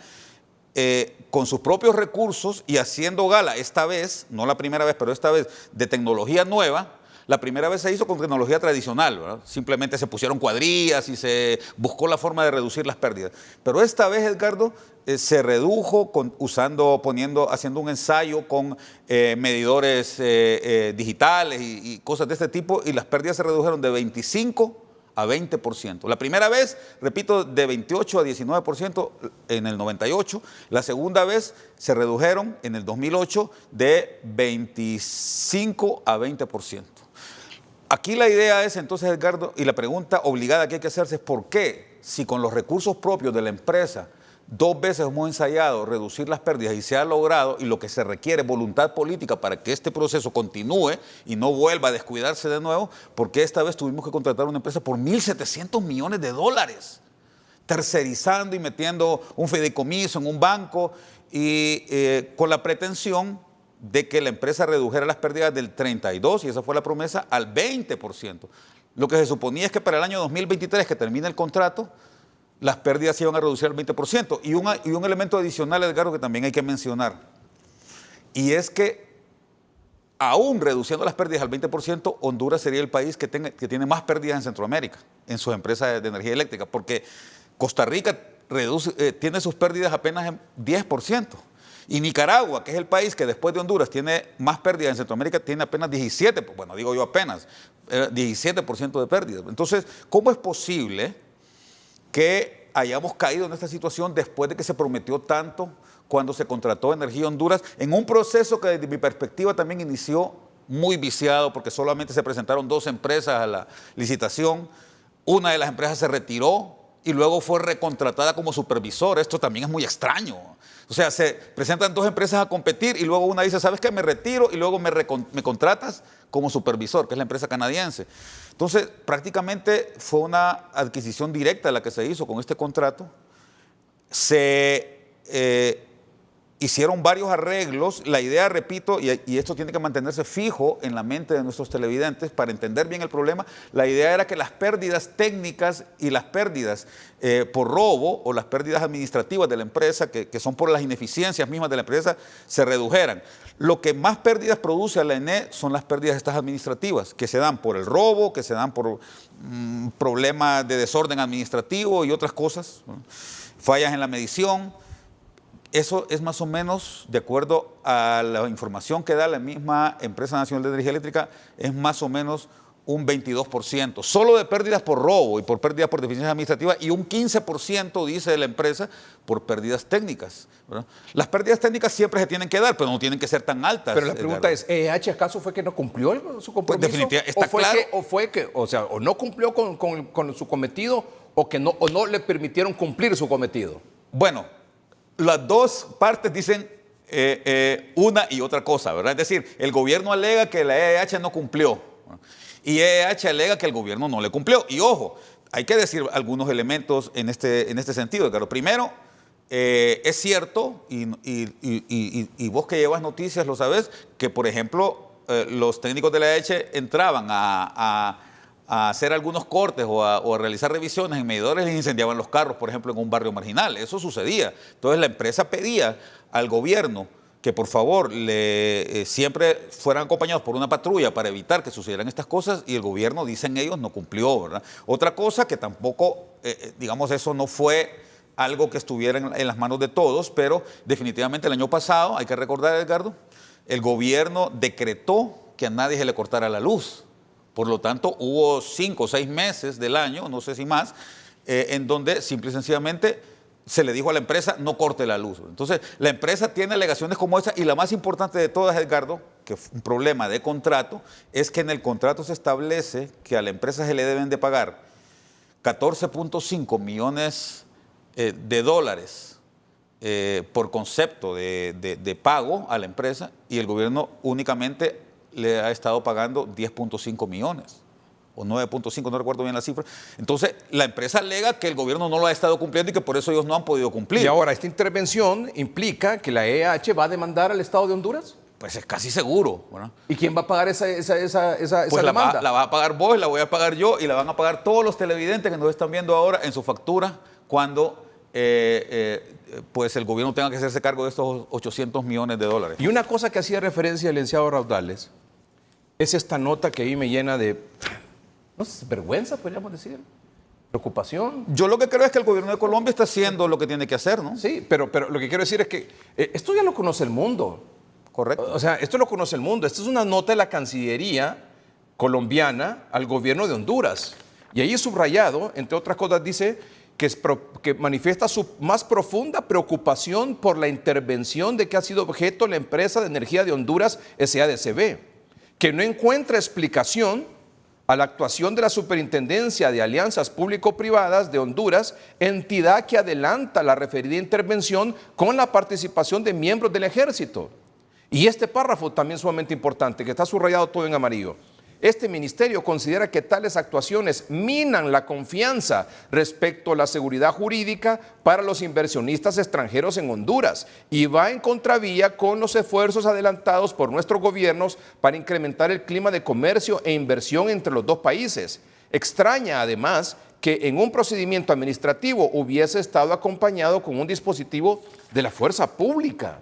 con sus propios recursos y haciendo gala esta vez, no la primera vez, pero esta vez de tecnología nueva. La primera vez se hizo con tecnología tradicional, ¿verdad? Simplemente se pusieron cuadrillas y se buscó la forma de reducir las pérdidas. Pero esta vez, Edgardo, se redujo haciendo un ensayo con medidores digitales y cosas de este tipo, y las pérdidas se redujeron de 25 a 20%. La primera vez, repito, de 28 a 19% en el 98. La segunda vez se redujeron en el 2008 de 25 a 20%. Aquí la idea es entonces, Edgardo, y la pregunta obligada que hay que hacerse es ¿por qué, si con los recursos propios de la empresa 2 veces hemos ensayado reducir las pérdidas y se ha logrado, y lo que se requiere es voluntad política para que este proceso continúe y no vuelva a descuidarse de nuevo, porque esta vez tuvimos que contratar una empresa por 1.700 millones de dólares, tercerizando y metiendo un fideicomiso en un banco y con la pretensión de que la empresa redujera las pérdidas del 32%, y esa fue la promesa, al 20%. Lo que se suponía es que para el año 2023, que termina el contrato, las pérdidas se iban a reducir al 20%. Y un elemento adicional, Edgardo, que también hay que mencionar, y es que aún reduciendo las pérdidas al 20%, Honduras sería el país que tiene más pérdidas en Centroamérica, en sus empresas de energía eléctrica, porque Costa Rica tiene sus pérdidas apenas en 10%. Y Nicaragua, que es el país que después de Honduras tiene más pérdidas en Centroamérica, tiene apenas 17%, bueno, digo yo apenas, 17% de pérdidas. Entonces, ¿cómo es posible que hayamos caído en esta situación después de que se prometió tanto cuando se contrató Energía Honduras, en un proceso que desde mi perspectiva también inició muy viciado, porque solamente se presentaron 2 empresas a la licitación? una de las empresas se retiró y luego fue recontratada como supervisor. Esto también es muy extraño. O sea, se presentan dos empresas a competir y luego una dice, ¿sabes qué? Me retiro y luego me contratas como supervisor, que es la empresa canadiense. Entonces, prácticamente fue una adquisición directa la que se hizo con este contrato. Se hicieron varios arreglos. La idea, repito, y esto tiene que mantenerse fijo en la mente de nuestros televidentes para entender bien el problema, la idea era que las pérdidas técnicas y las pérdidas por robo o las pérdidas administrativas de la empresa, que son por las ineficiencias mismas de la empresa, se redujeran. Lo que más pérdidas produce a la ENE son las pérdidas estas administrativas, que se dan por el robo, que se dan por problemas de desorden administrativo y otras cosas, ¿no? Fallas en la medición. Eso es más o menos, de acuerdo a la información que da la misma Empresa Nacional de Energía Eléctrica, es más o menos un 22%, solo de pérdidas por robo y por pérdidas por deficiencias administrativas, y un 15%, dice la empresa, por pérdidas técnicas, ¿verdad? Las pérdidas técnicas siempre se tienen que dar, pero no tienen que ser tan altas. Pero la pregunta es, ¿EEH acaso fue que no cumplió su compromiso? Pues definitivamente, está claro. O no cumplió con su cometido o no le permitieron cumplir su cometido? Bueno, las dos partes dicen una y otra cosa, ¿verdad? Es decir, el gobierno alega que la EEH no cumplió, ¿no? Y EEH alega que el gobierno no le cumplió. Y ojo, hay que decir algunos elementos en este sentido, Edgardo. Primero, es cierto, y vos que llevas noticias lo sabes, que por ejemplo los técnicos de la EEH entraban a hacer algunos cortes o a realizar revisiones en medidores y incendiaban los carros, por ejemplo, en un barrio marginal. Eso sucedía. Entonces la empresa pedía al gobierno que por favor siempre fueran acompañados por una patrulla para evitar que sucedieran estas cosas, y el gobierno, dicen ellos, no cumplió, ¿verdad? Otra cosa que tampoco, digamos, eso no fue algo que estuviera en las manos de todos, pero definitivamente el año pasado, hay que recordar, Edgardo, el gobierno decretó que a nadie se le cortara la luz. Por lo tanto, hubo 5 o 6 meses del año, no sé si más, en donde simple y sencillamente se le dijo a la empresa, no corte la luz. Entonces, la empresa tiene alegaciones como esa, y la más importante de todas, Edgardo, que es un problema de contrato, es que en el contrato se establece que a la empresa se le deben de pagar 14.5 millones de dólares por concepto de pago a la empresa, y el gobierno únicamente le ha estado pagando 10.5 millones. O 9.5, no recuerdo bien la cifra. Entonces, la empresa alega que el gobierno no lo ha estado cumpliendo y que por eso ellos no han podido cumplir. Y ahora, ¿esta intervención implica que la EEH va a demandar al Estado de Honduras? Pues es casi seguro, ¿verdad? ¿Y quién va a pagar esa pues demanda? La va a pagar vos, la voy a pagar yo, y la van a pagar todos los televidentes que nos están viendo ahora en su factura cuando pues el gobierno tenga que hacerse cargo de estos 800 millones de dólares. Y una cosa que hacía referencia el licenciado Raudales es esta nota que ahí me llena de, no sé, vergüenza, podríamos decir, preocupación. Yo lo que creo es que el gobierno de Colombia está haciendo lo que tiene que hacer, ¿no? Sí, pero lo que quiero decir es que esto ya lo conoce el mundo. Correcto. O sea, esto lo conoce el mundo. Esta es una nota de la Cancillería colombiana al gobierno de Honduras. Y ahí subrayado, entre otras cosas, dice que manifiesta su más profunda preocupación por la intervención de que ha sido objeto la empresa de energía de Honduras, SADCB, que no encuentra explicación a la actuación de la Superintendencia de Alianzas Público-Privadas de Honduras, entidad que adelanta la referida intervención con la participación de miembros del Ejército. Y este párrafo también sumamente importante, que está subrayado todo en amarillo. Este ministerio considera que tales actuaciones minan la confianza respecto a la seguridad jurídica para los inversionistas extranjeros en Honduras y va en contravía con los esfuerzos adelantados por nuestros gobiernos para incrementar el clima de comercio e inversión entre los dos países. Extraña además que en un procedimiento administrativo hubiese estado acompañado con un dispositivo de la fuerza pública.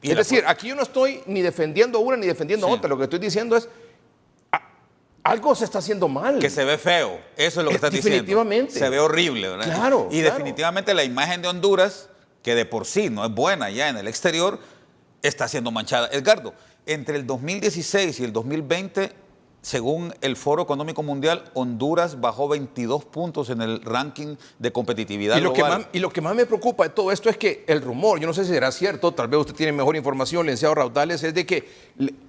Es decir, aquí yo no estoy ni defendiendo una ni defendiendo otra, lo que estoy diciendo es algo se está haciendo mal. Que se ve feo, eso es lo que estás diciendo. Definitivamente. Se ve horrible, ¿verdad? Claro. Y definitivamente la imagen de Honduras, que de por sí no es buena ya en el exterior, está siendo manchada. Edgardo, entre el 2016 y el 2020, según el Foro Económico Mundial, Honduras bajó 22 puntos en el ranking de competitividad global. Y lo que más me preocupa de todo esto es que el rumor, yo no sé si será cierto, tal vez usted tiene mejor información, licenciado Raudales, es de que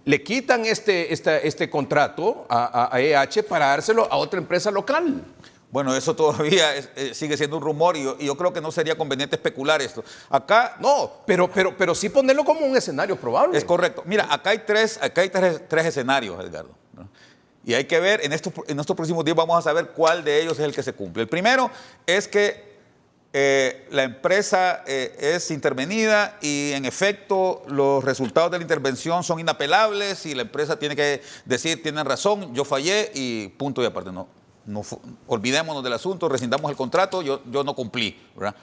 le quitan este contrato a EH para dárselo a otra empresa local. Bueno, eso todavía sigue siendo un rumor y yo creo que no sería conveniente especular esto. Acá... No, pero sí ponerlo como un escenario probable. Es correcto. Mira, acá hay tres escenarios, Edgardo, ¿no? Y hay que ver, en estos próximos días vamos a saber cuál de ellos es el que se cumple. El primero es que la empresa es intervenida y en efecto los resultados de la intervención son inapelables y la empresa tiene que decir, tienen razón, yo fallé y punto y aparte. Olvidémonos del asunto, rescindamos el contrato, yo no cumplí, ¿verdad?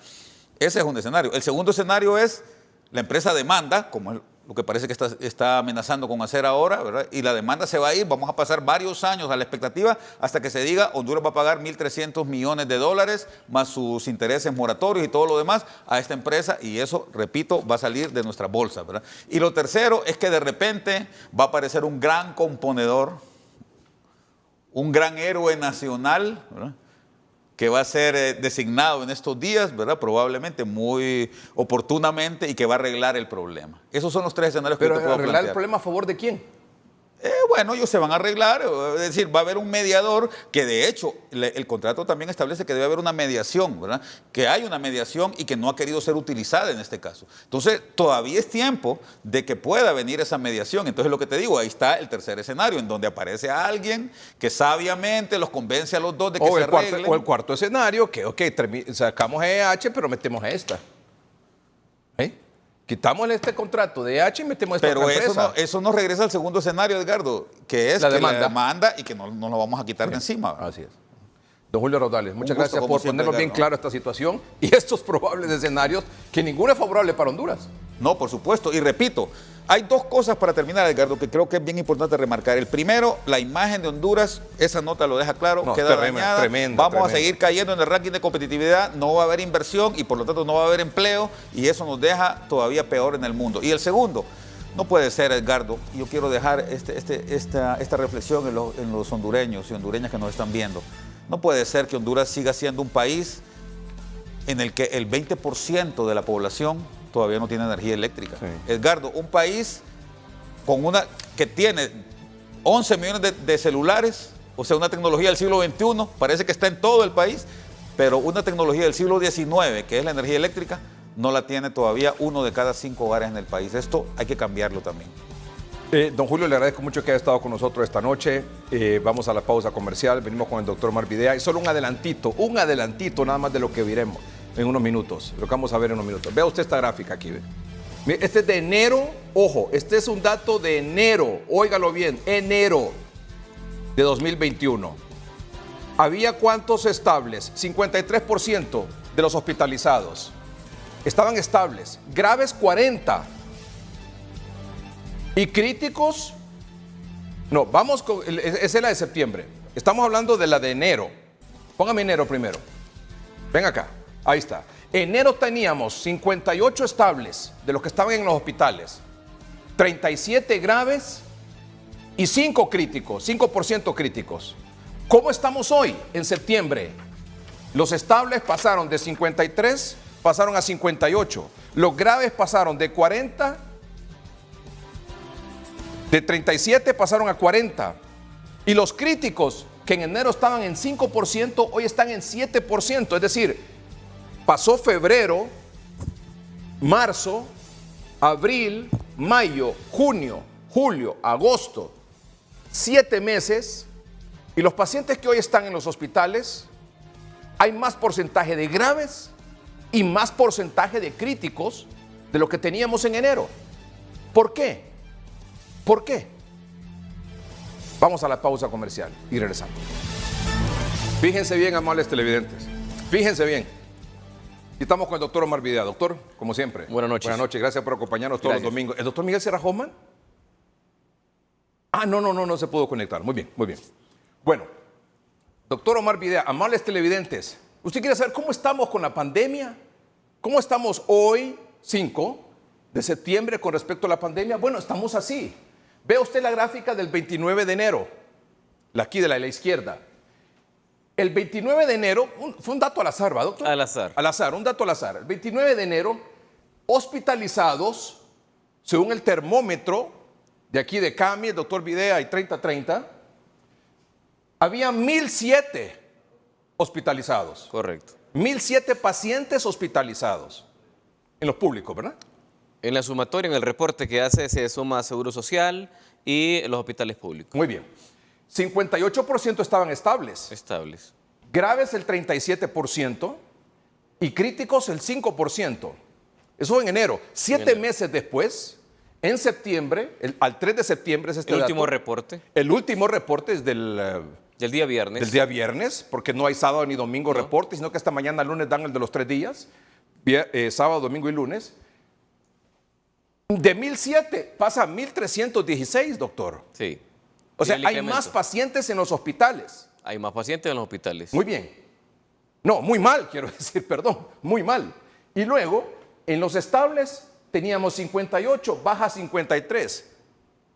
Ese es un escenario. El segundo escenario es la empresa demanda, como es lo que parece que está amenazando con hacer ahora, ¿verdad? Y la demanda se va a ir, vamos a pasar varios años a la expectativa hasta que se diga Honduras va a pagar 1.300 millones de dólares más sus intereses moratorios y todo lo demás a esta empresa y eso, repito, va a salir de nuestra bolsa, ¿verdad? Y lo tercero es que de repente va a aparecer un gran componedor, un gran héroe nacional, ¿verdad?, que va a ser designado en estos días, ¿verdad?, probablemente muy oportunamente y que va a arreglar el problema. Esos son los tres escenarios que yo te puedo ¿arreglar plantear. el problema a favor de quién? Bueno, ellos se van a arreglar, es decir, va a haber un mediador que de hecho el contrato también establece que debe haber una mediación, ¿verdad?, que hay una mediación y que no ha querido ser utilizada en este caso. Entonces, todavía es tiempo de que pueda venir esa mediación. Entonces, lo que te digo, ahí está el tercer escenario, en donde aparece alguien que sabiamente los convence a los dos de que se arreglen. O el cuarto escenario, que sacamos EH, pero metemos a esta. Quitamos este contrato de EH y metemos esta otra empresa. Pero eso no regresa al segundo escenario, Edgardo, que es la que la demanda y que no lo vamos a quitar de encima. Así es. Don Julio Rodales, muchas gusto, gracias por siempre, ponernos bien Edgardo, claro esta situación y estos probables escenarios, que ninguno es favorable para Honduras. No, por supuesto. Y repito, hay dos cosas para terminar, Edgardo, que creo que es bien importante remarcar. El primero, la imagen de Honduras, esa nota lo deja claro, queda dañada. Vamos a seguir cayendo en el ranking de competitividad, no va a haber inversión y por lo tanto no va a haber empleo y eso nos deja todavía peor en el mundo. Y el segundo, no puede ser, Edgardo, yo quiero dejar esta reflexión en los hondureños y hondureñas que nos están viendo. No puede ser que Honduras siga siendo un país en el que el 20% de la población todavía no tiene energía eléctrica. Sí. Edgardo, un país que tiene 11 millones de celulares, o sea, una tecnología del siglo XXI, parece que está en todo el país, pero una tecnología del siglo XIX, que es la energía eléctrica, no la tiene todavía 1 de cada 5 hogares en el país. Esto hay que cambiarlo también. Don Julio, le agradezco mucho que haya estado con nosotros esta noche. Vamos a la pausa comercial, venimos con el doctor Omar Videa y solo un adelantito nada más de lo que veremos en unos minutos, lo que vamos a ver en unos minutos. Vea usted esta gráfica aquí. ¿Ve? Este es de enero, ojo, este es un dato de enero, óigalo bien, enero de 2021. ¿Había cuántos estables? 53% de los hospitalizados estaban estables, graves 40%. Y críticos, no, vamos con, esa es la de septiembre. Estamos hablando de la de enero. Póngame enero primero. Ven acá, ahí está. Enero teníamos 58 estables de los que estaban en los hospitales, 37 graves y 5 críticos, 5% críticos. ¿Cómo estamos hoy, en septiembre? Los estables pasaron de 53, pasaron a 58. Los graves pasaron de 40. De 37 pasaron a 40. Y los críticos, que en enero estaban en 5%, hoy están en 7%. Es decir, pasó febrero, marzo, abril, mayo, junio, julio, agosto, 7 meses. Y los pacientes que hoy están en los hospitales, hay más porcentaje de graves y más porcentaje de críticos de lo que teníamos en enero. ¿Por qué? ¿Por qué? Vamos a la pausa comercial y regresamos. Fíjense bien, amables televidentes. Fíjense bien. Y estamos con el doctor Omar Videa. Doctor, como siempre. Buenas noches. Buenas noches. Gracias por acompañarnos todos los domingos. ¿El doctor Miguel Serra Hoffman? No se pudo conectar. Muy bien, muy bien. Bueno, doctor Omar Videa, amables televidentes. ¿Usted quiere saber cómo estamos con la pandemia? ¿Cómo estamos hoy, 5 de septiembre, con respecto a la pandemia? Bueno, estamos así. Vea usted la gráfica del 29 de enero, aquí de la izquierda. El 29 de enero, fue un dato al azar, ¿va, doctor? Al azar. Al azar, un dato al azar. El 29 de enero, hospitalizados, según el termómetro de aquí de CAMI, el doctor Videa y 3030, había 1,007. hospitalizados. Correcto. 1.007 pacientes hospitalizados en los públicos, ¿verdad? En la sumatoria, en el reporte que hace, se suma Seguro Social y los hospitales públicos. Muy bien. 58% estaban estables, Estables. graves el 37% y críticos el 5%. Eso fue en enero. 7 meses después, en septiembre, al 3 de septiembre es este El último dato. reporte El último reporte es del día viernes. día viernes, porque no hay sábado ni domingo No. reporte, sino que esta mañana lunes dan el de los 3 días, sábado, domingo y lunes. De 1.007 pasa a 1.316, doctor. Sí. O sea, Tiene el hay más incremento. pacientes en los hospitales. Hay más pacientes en los hospitales. Muy bien. No, muy mal, quiero decir, perdón, muy mal. Y luego, en los estables teníamos 58, baja 53.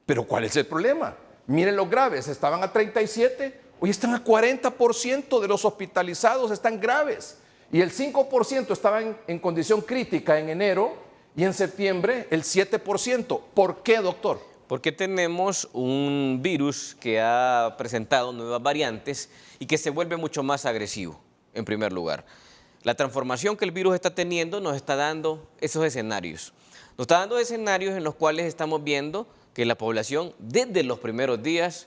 Pero ¿cuál es el problema? Miren los graves, estaban a 37, hoy están a 40% de los hospitalizados están graves. Y el 5% estaban en condición crítica en enero y en septiembre el 7%. ¿Por qué, doctor? Porque tenemos un virus que ha presentado nuevas variantes y que se vuelve mucho más agresivo, en primer lugar. La transformación que el virus está teniendo nos está dando esos escenarios. Nos está dando escenarios en los cuales estamos viendo que la población desde los primeros días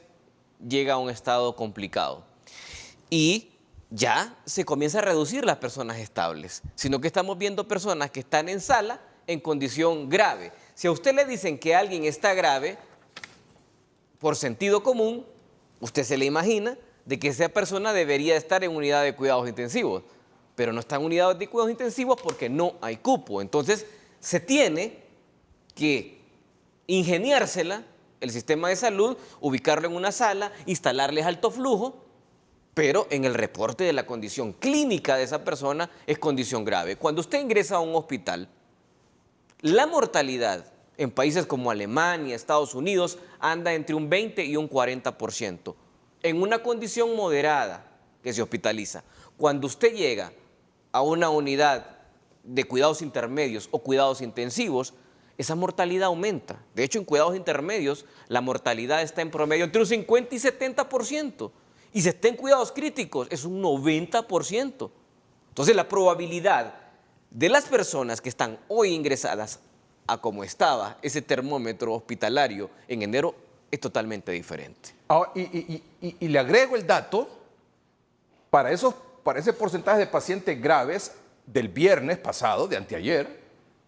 llega a un estado complicado. Y ya se comienza a reducir las personas estables, sino que estamos viendo personas que están en sala en condición grave. Si a usted le dicen que alguien está grave, por sentido común, usted se le imagina de que esa persona debería estar en unidad de cuidados intensivos, pero no está en unidad de cuidados intensivos porque no hay cupo. Entonces, se tiene que ingeniársela el sistema de salud, ubicarlo en una sala, instalarles alto flujo, pero en el reporte de la condición clínica de esa persona es condición grave. Cuando usted ingresa a un hospital, la mortalidad en países como Alemania, Estados Unidos, anda entre un 20 y un 40%. En una condición moderada que se hospitaliza. Cuando usted llega a una unidad de cuidados intermedios o cuidados intensivos, esa mortalidad aumenta. De hecho, en cuidados intermedios, la mortalidad está en promedio entre un 50 y 70%. Y si está en cuidados críticos, es un 90%. Entonces, la probabilidad de las personas que están hoy ingresadas a como estaba ese termómetro hospitalario en enero es totalmente diferente. Y le agrego el dato, para ese porcentaje de pacientes graves del viernes pasado, de anteayer,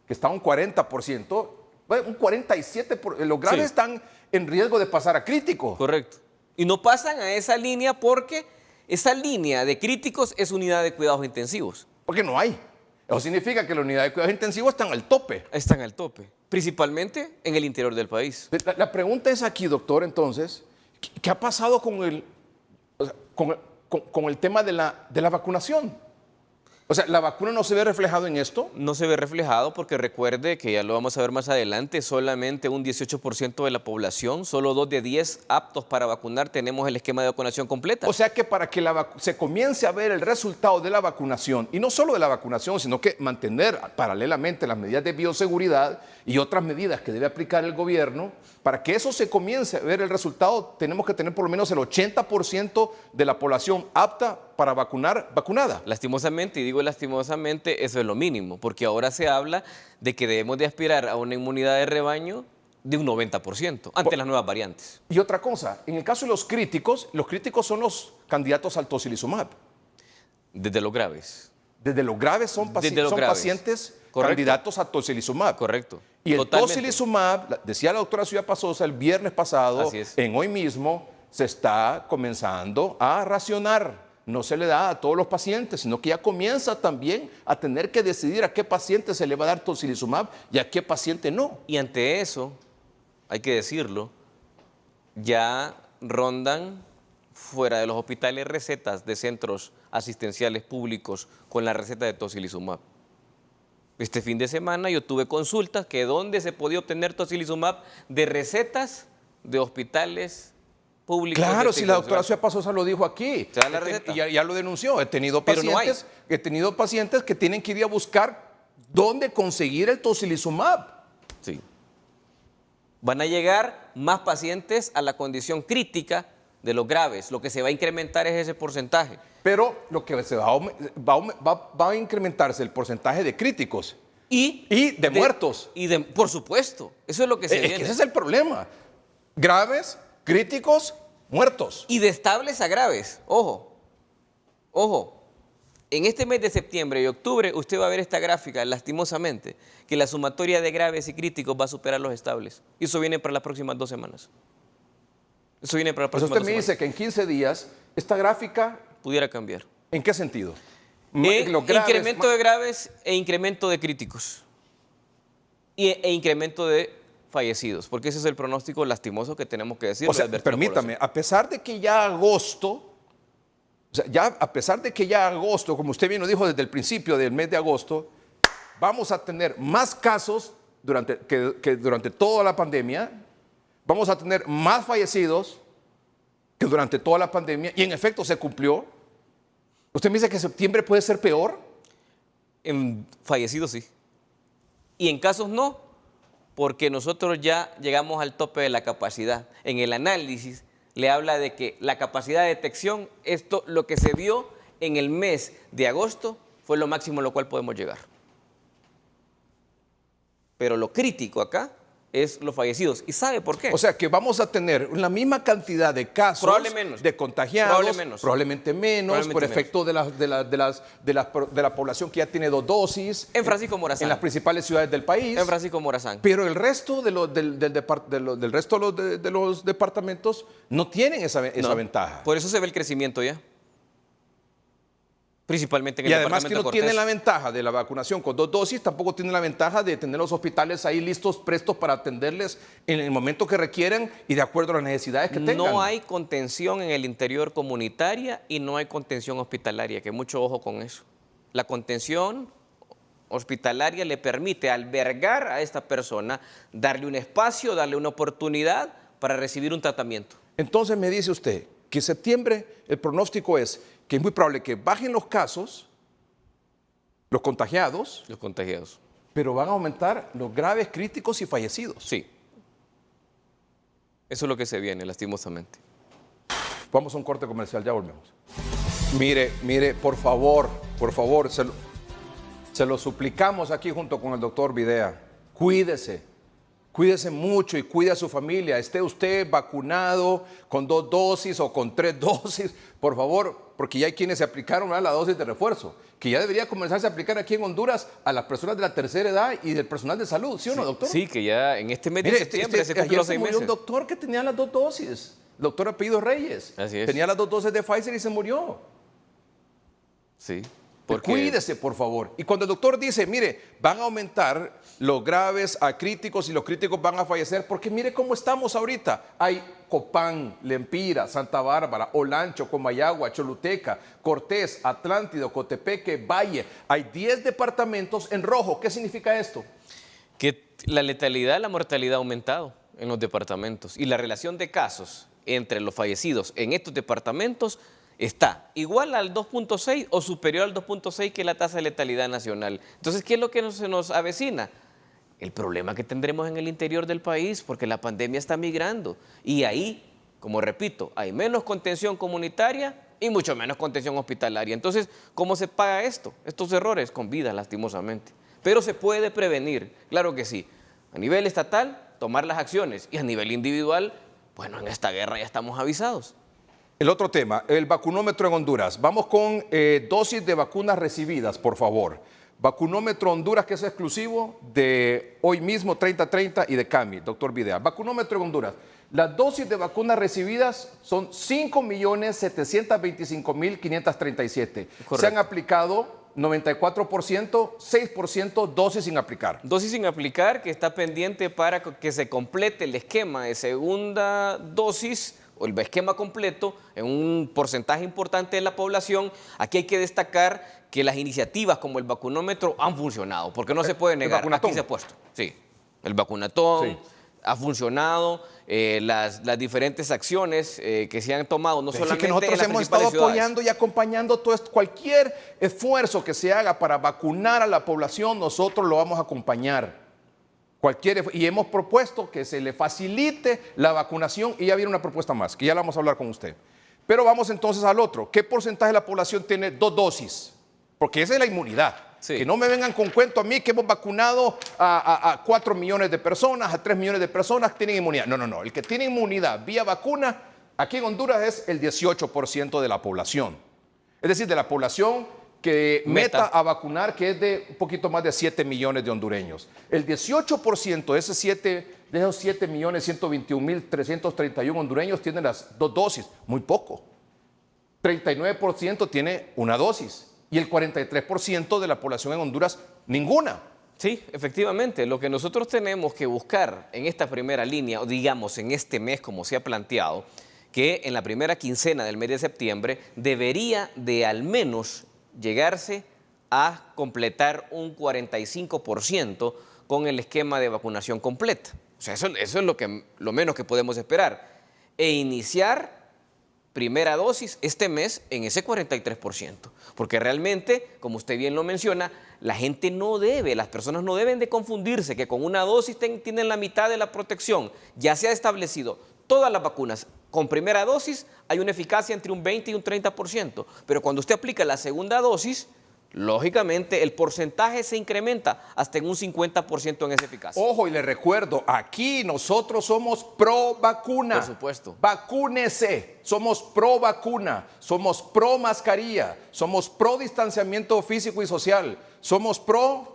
que está un 40%, bueno, un 47%, los graves Sí. están en riesgo de pasar a crítico. Correcto. Y no pasan a esa línea porque esa línea de críticos es unidad de cuidados intensivos. Porque no hay. Eso significa que la unidad de cuidados intensivos están al tope. Están al tope, principalmente en el interior del país. La pregunta es aquí, doctor, entonces, ¿qué ha pasado con el tema de la vacunación? O sea, ¿la vacuna no se ve reflejado en esto? No se ve reflejado porque recuerde que ya lo vamos a ver más adelante, solamente un 18% de la población, solo 2 de 10 aptos para vacunar tenemos el esquema de vacunación completa. O sea que para que se comience a ver el resultado de la vacunación, y no solo de la vacunación, sino que mantener paralelamente las medidas de bioseguridad y otras medidas que debe aplicar el gobierno, para que eso se comience a ver el resultado, tenemos que tener por lo menos el 80% de la población apta para vacunar, vacunada. Lastimosamente, y digo lastimosamente, eso es lo mínimo, porque ahora se habla de que debemos de aspirar a una inmunidad de rebaño de un 90% ante las nuevas variantes. Y otra cosa, en el caso de los críticos son los candidatos al tocilizumab. Desde los graves. Desde los graves son Desde los graves. pacientes Correcto. candidatos a tocilizumab. Correcto. Y el Totalmente. tocilizumab, decía la doctora Ciudad Pasosa el viernes pasado, Así es. en hoy mismo, se está comenzando a racionar. No se le da a todos los pacientes, sino que ya comienza también a tener que decidir a qué paciente se le va a dar tocilizumab y a qué paciente no. Y ante eso, hay que decirlo, ya rondan fuera de los hospitales recetas de centros asistenciales públicos con la receta de tocilizumab. Este fin de semana yo tuve consultas que donde se podía obtener tocilizumab de recetas de hospitales públicos. Claro, de si la doctora Ciudad Ciudad Pasosa lo dijo aquí. Se da la receta. Y ya lo denunció. He tenido Pero no hay. pacientes que tienen que ir a buscar dónde conseguir el tocilizumab. Sí. Van a llegar más pacientes a la condición crítica de los graves. Lo que se va a incrementar es ese porcentaje. Pero lo que se va a incrementarse el porcentaje de críticos y de muertos. Por supuesto, eso es lo que se viene. Que ese es el problema. Graves, críticos, muertos. Y de estables a graves. Ojo, ojo. En este mes de septiembre y octubre usted va a ver esta gráfica, lastimosamente, que la sumatoria de graves y críticos va a superar los estables. Y eso viene para las próximas 2 semanas. Eso viene para las próximas 2 Usted me semanas. dice que en 15 días esta gráfica... Pudiera cambiar. ¿En qué sentido? Incremento de graves e incremento de críticos. E incremento de fallecidos, porque ese es el pronóstico lastimoso que tenemos que decir. O sea, permítame, a pesar de que ya agosto, como usted bien lo dijo desde el principio del mes de agosto, vamos a tener más casos que durante toda la pandemia, vamos a tener más fallecidos que durante toda la pandemia, y en efecto se cumplió. ¿Usted me dice que septiembre puede ser peor? En fallecidos sí. Y en casos no, porque nosotros ya llegamos al tope de la capacidad. En el análisis le habla de que la capacidad de detección, lo que se vio en el mes de agosto, fue lo máximo a lo cual podemos llegar. Pero lo crítico acá es los fallecidos. ¿Y sabe por qué? O sea, que vamos a tener la misma cantidad de casos de contagiados, probablemente menos, por efecto de la población que ya tiene 2 dosis. En Francisco Morazán. En las principales ciudades del país. En Francisco Morazán. Pero el resto de los departamentos no tienen esa ventaja. Por eso se ve el crecimiento ya. Principalmente en el y además que no Cortés. tienen la ventaja de la vacunación con 2 dosis, tampoco tienen la ventaja de tener los hospitales ahí listos, prestos para atenderles en el momento que requieran y de acuerdo a las necesidades que tengan. No hay contención en el interior comunitaria y no hay contención hospitalaria, que mucho ojo con eso. La contención hospitalaria le permite albergar a esta persona, darle un espacio, darle una oportunidad para recibir un tratamiento. Entonces me dice usted que en septiembre el pronóstico es que es muy probable que bajen los casos, los contagiados, pero van a aumentar los graves, críticos y fallecidos. Sí. Eso es lo que se viene, lastimosamente. Vamos a un corte comercial, ya volvemos. Mire, por favor, se lo suplicamos aquí junto con el doctor Videa. Cuídese mucho y cuide a su familia. Esté usted vacunado con 2 dosis o con 3 dosis, por favor, porque ya hay quienes se aplicaron la dosis de refuerzo, que ya debería comenzarse a aplicar aquí en Honduras a las personas de la tercera edad y del personal de salud, ¿sí o no, doctor? Sí, que ya en este mes de septiembre se cumplió los 6 meses. Un doctor que tenía las 2 dosis, el doctor apellido Reyes. Así es. Tenía las 2 dosis de Pfizer y se murió. Sí. Cuídese, por favor. Y cuando el doctor dice, mire, van a aumentar los graves a críticos y los críticos van a fallecer, porque mire cómo estamos ahorita. Hay Copán, Lempira, Santa Bárbara, Olancho, Comayagua, Choluteca, Cortés, Atlántido, Cotepeque, Valle. Hay 10 departamentos en rojo. ¿Qué significa esto? Que la letalidad, la mortalidad ha aumentado en los departamentos y la relación de casos entre los fallecidos en estos departamentos está igual al 2.6 o superior al 2.6 que la tasa de letalidad nacional. Entonces, ¿qué es lo que se nos avecina? El problema que tendremos en el interior del país, porque la pandemia está migrando. Y ahí, como repito, hay menos contención comunitaria y mucho menos contención hospitalaria. Entonces, ¿cómo se paga esto? Estos errores con vida, lastimosamente. Pero se puede prevenir, claro que sí. A nivel estatal, tomar las acciones. Y a nivel individual, bueno, en esta guerra ya estamos avisados. El otro tema, el vacunómetro en Honduras. Vamos con dosis de vacunas recibidas, por favor. Vacunómetro Honduras, que es exclusivo de hoy mismo, 30-30 y de CAMI, doctor Videa. Vacunómetro en Honduras. Las dosis de vacunas recibidas son 5.725.537. Se han aplicado 94%, 6% dosis sin aplicar. Dosis sin aplicar, que está pendiente para que se complete el esquema de segunda dosis o el esquema completo en un porcentaje importante de la población. Aquí hay que destacar que las iniciativas como el vacunómetro han funcionado, porque no se puede negar. Aquí se ha puesto. Sí, el vacunatón sí ha funcionado, las diferentes acciones que se han tomado, no solamente que nosotros en las hemos estado ciudades, apoyando y acompañando todo esto. Cualquier esfuerzo que se haga para vacunar a la población, nosotros lo vamos a acompañar. Y hemos propuesto que se le facilite la vacunación y ya viene una propuesta más, que ya la vamos a hablar con usted. Pero vamos entonces al otro. ¿Qué porcentaje de la población tiene 2 dosis? Porque esa es la inmunidad. Sí. Que no me vengan con cuento a mí que hemos vacunado a 4 millones de personas, a 3 millones de personas que tienen inmunidad. No, no, no. El que tiene inmunidad vía vacuna, aquí en Honduras es el 18% de la población. Es decir, de la población que meta a vacunar, que es de un poquito más de 7 millones de hondureños. El 18% de esos 7.121.331 hondureños tienen las 2 dosis. Muy poco. 39% tiene una dosis. Y el 43% de la población en Honduras, ninguna. Sí, efectivamente. Lo que nosotros tenemos que buscar en esta primera línea, o digamos en este mes como se ha planteado, que en la primera quincena del mes de septiembre debería de al menos llegarse a completar un 45% con el esquema de vacunación completa. O sea, eso es lo menos que podemos esperar. E iniciar primera dosis este mes en ese 43%. Porque realmente, como usted bien lo menciona, las personas no deben de confundirse que con una dosis tienen la mitad de la protección. Ya se ha establecido todas las vacunas. Con primera dosis hay una eficacia entre un 20 y un 30%, pero cuando usted aplica la segunda dosis, lógicamente el porcentaje se incrementa hasta en un 50% en esa eficacia. Ojo, y le recuerdo, aquí nosotros somos pro vacuna. Por supuesto. Vacúnese. Somos pro vacuna, somos pro mascarilla, somos pro distanciamiento físico y social, somos pro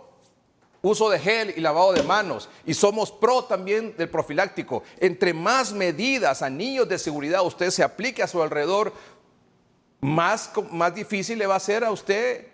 uso de gel y lavado de manos, y somos pro también del profiláctico. Entre más medidas, anillos de seguridad usted se aplique a su alrededor, más difícil le va a ser a usted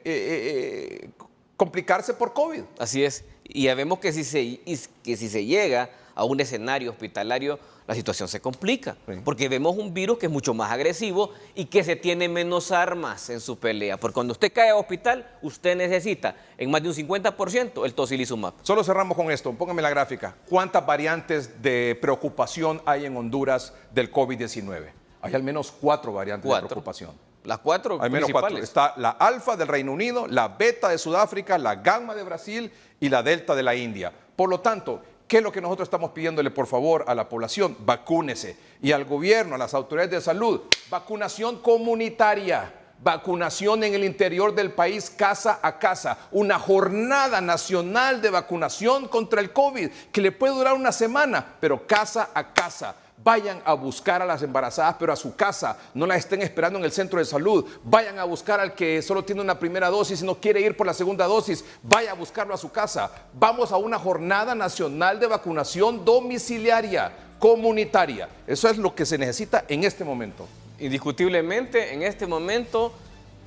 complicarse por COVID. Así es. Y ya vemos que si se llega a un escenario hospitalario, la situación se complica. Sí. Porque vemos un virus que es mucho más agresivo y que se tiene menos armas en su pelea. Porque cuando usted cae a hospital, usted necesita en más de un 50% el tocilizumab. Solo cerramos con esto. Póngame la gráfica. ¿Cuántas variantes de preocupación hay en Honduras del COVID-19? Hay al menos 4 variantes de preocupación. Las 4 hay menos principales. 4. Está la alfa del Reino Unido, la beta de Sudáfrica, la gamma de Brasil y la delta de la India. Por lo tanto, ¿qué es lo que nosotros estamos pidiéndole, por favor, a la población? Vacúnese. Y al gobierno, a las autoridades de salud, vacunación comunitaria, vacunación en el interior del país, casa a casa. Una jornada nacional de vacunación contra el COVID, que le puede durar una semana, pero casa a casa. Vayan a buscar a las embarazadas, pero a su casa. No las estén esperando en el centro de salud. Vayan a buscar al que solo tiene una primera dosis y no quiere ir por la segunda dosis. Vaya a buscarlo a su casa. Vamos a una jornada nacional de vacunación domiciliaria, comunitaria. Eso es lo que se necesita en este momento. Indiscutiblemente, en este momento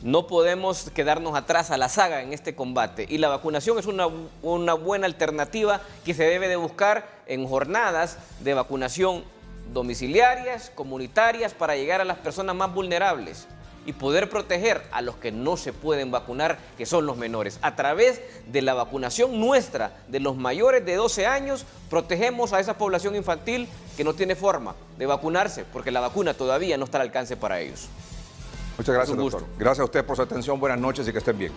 no podemos quedarnos atrás a la saga en este combate. Y la vacunación es una buena alternativa que se debe de buscar en jornadas de vacunación domiciliarias, comunitarias, para llegar a las personas más vulnerables y poder proteger a los que no se pueden vacunar, que son los menores. A través de la vacunación nuestra, de los mayores de 12 años, protegemos a esa población infantil que no tiene forma de vacunarse, porque la vacuna todavía no está al alcance para ellos. Muchas gracias, doctor. Gracias a usted por su atención. Buenas noches y que estén bien.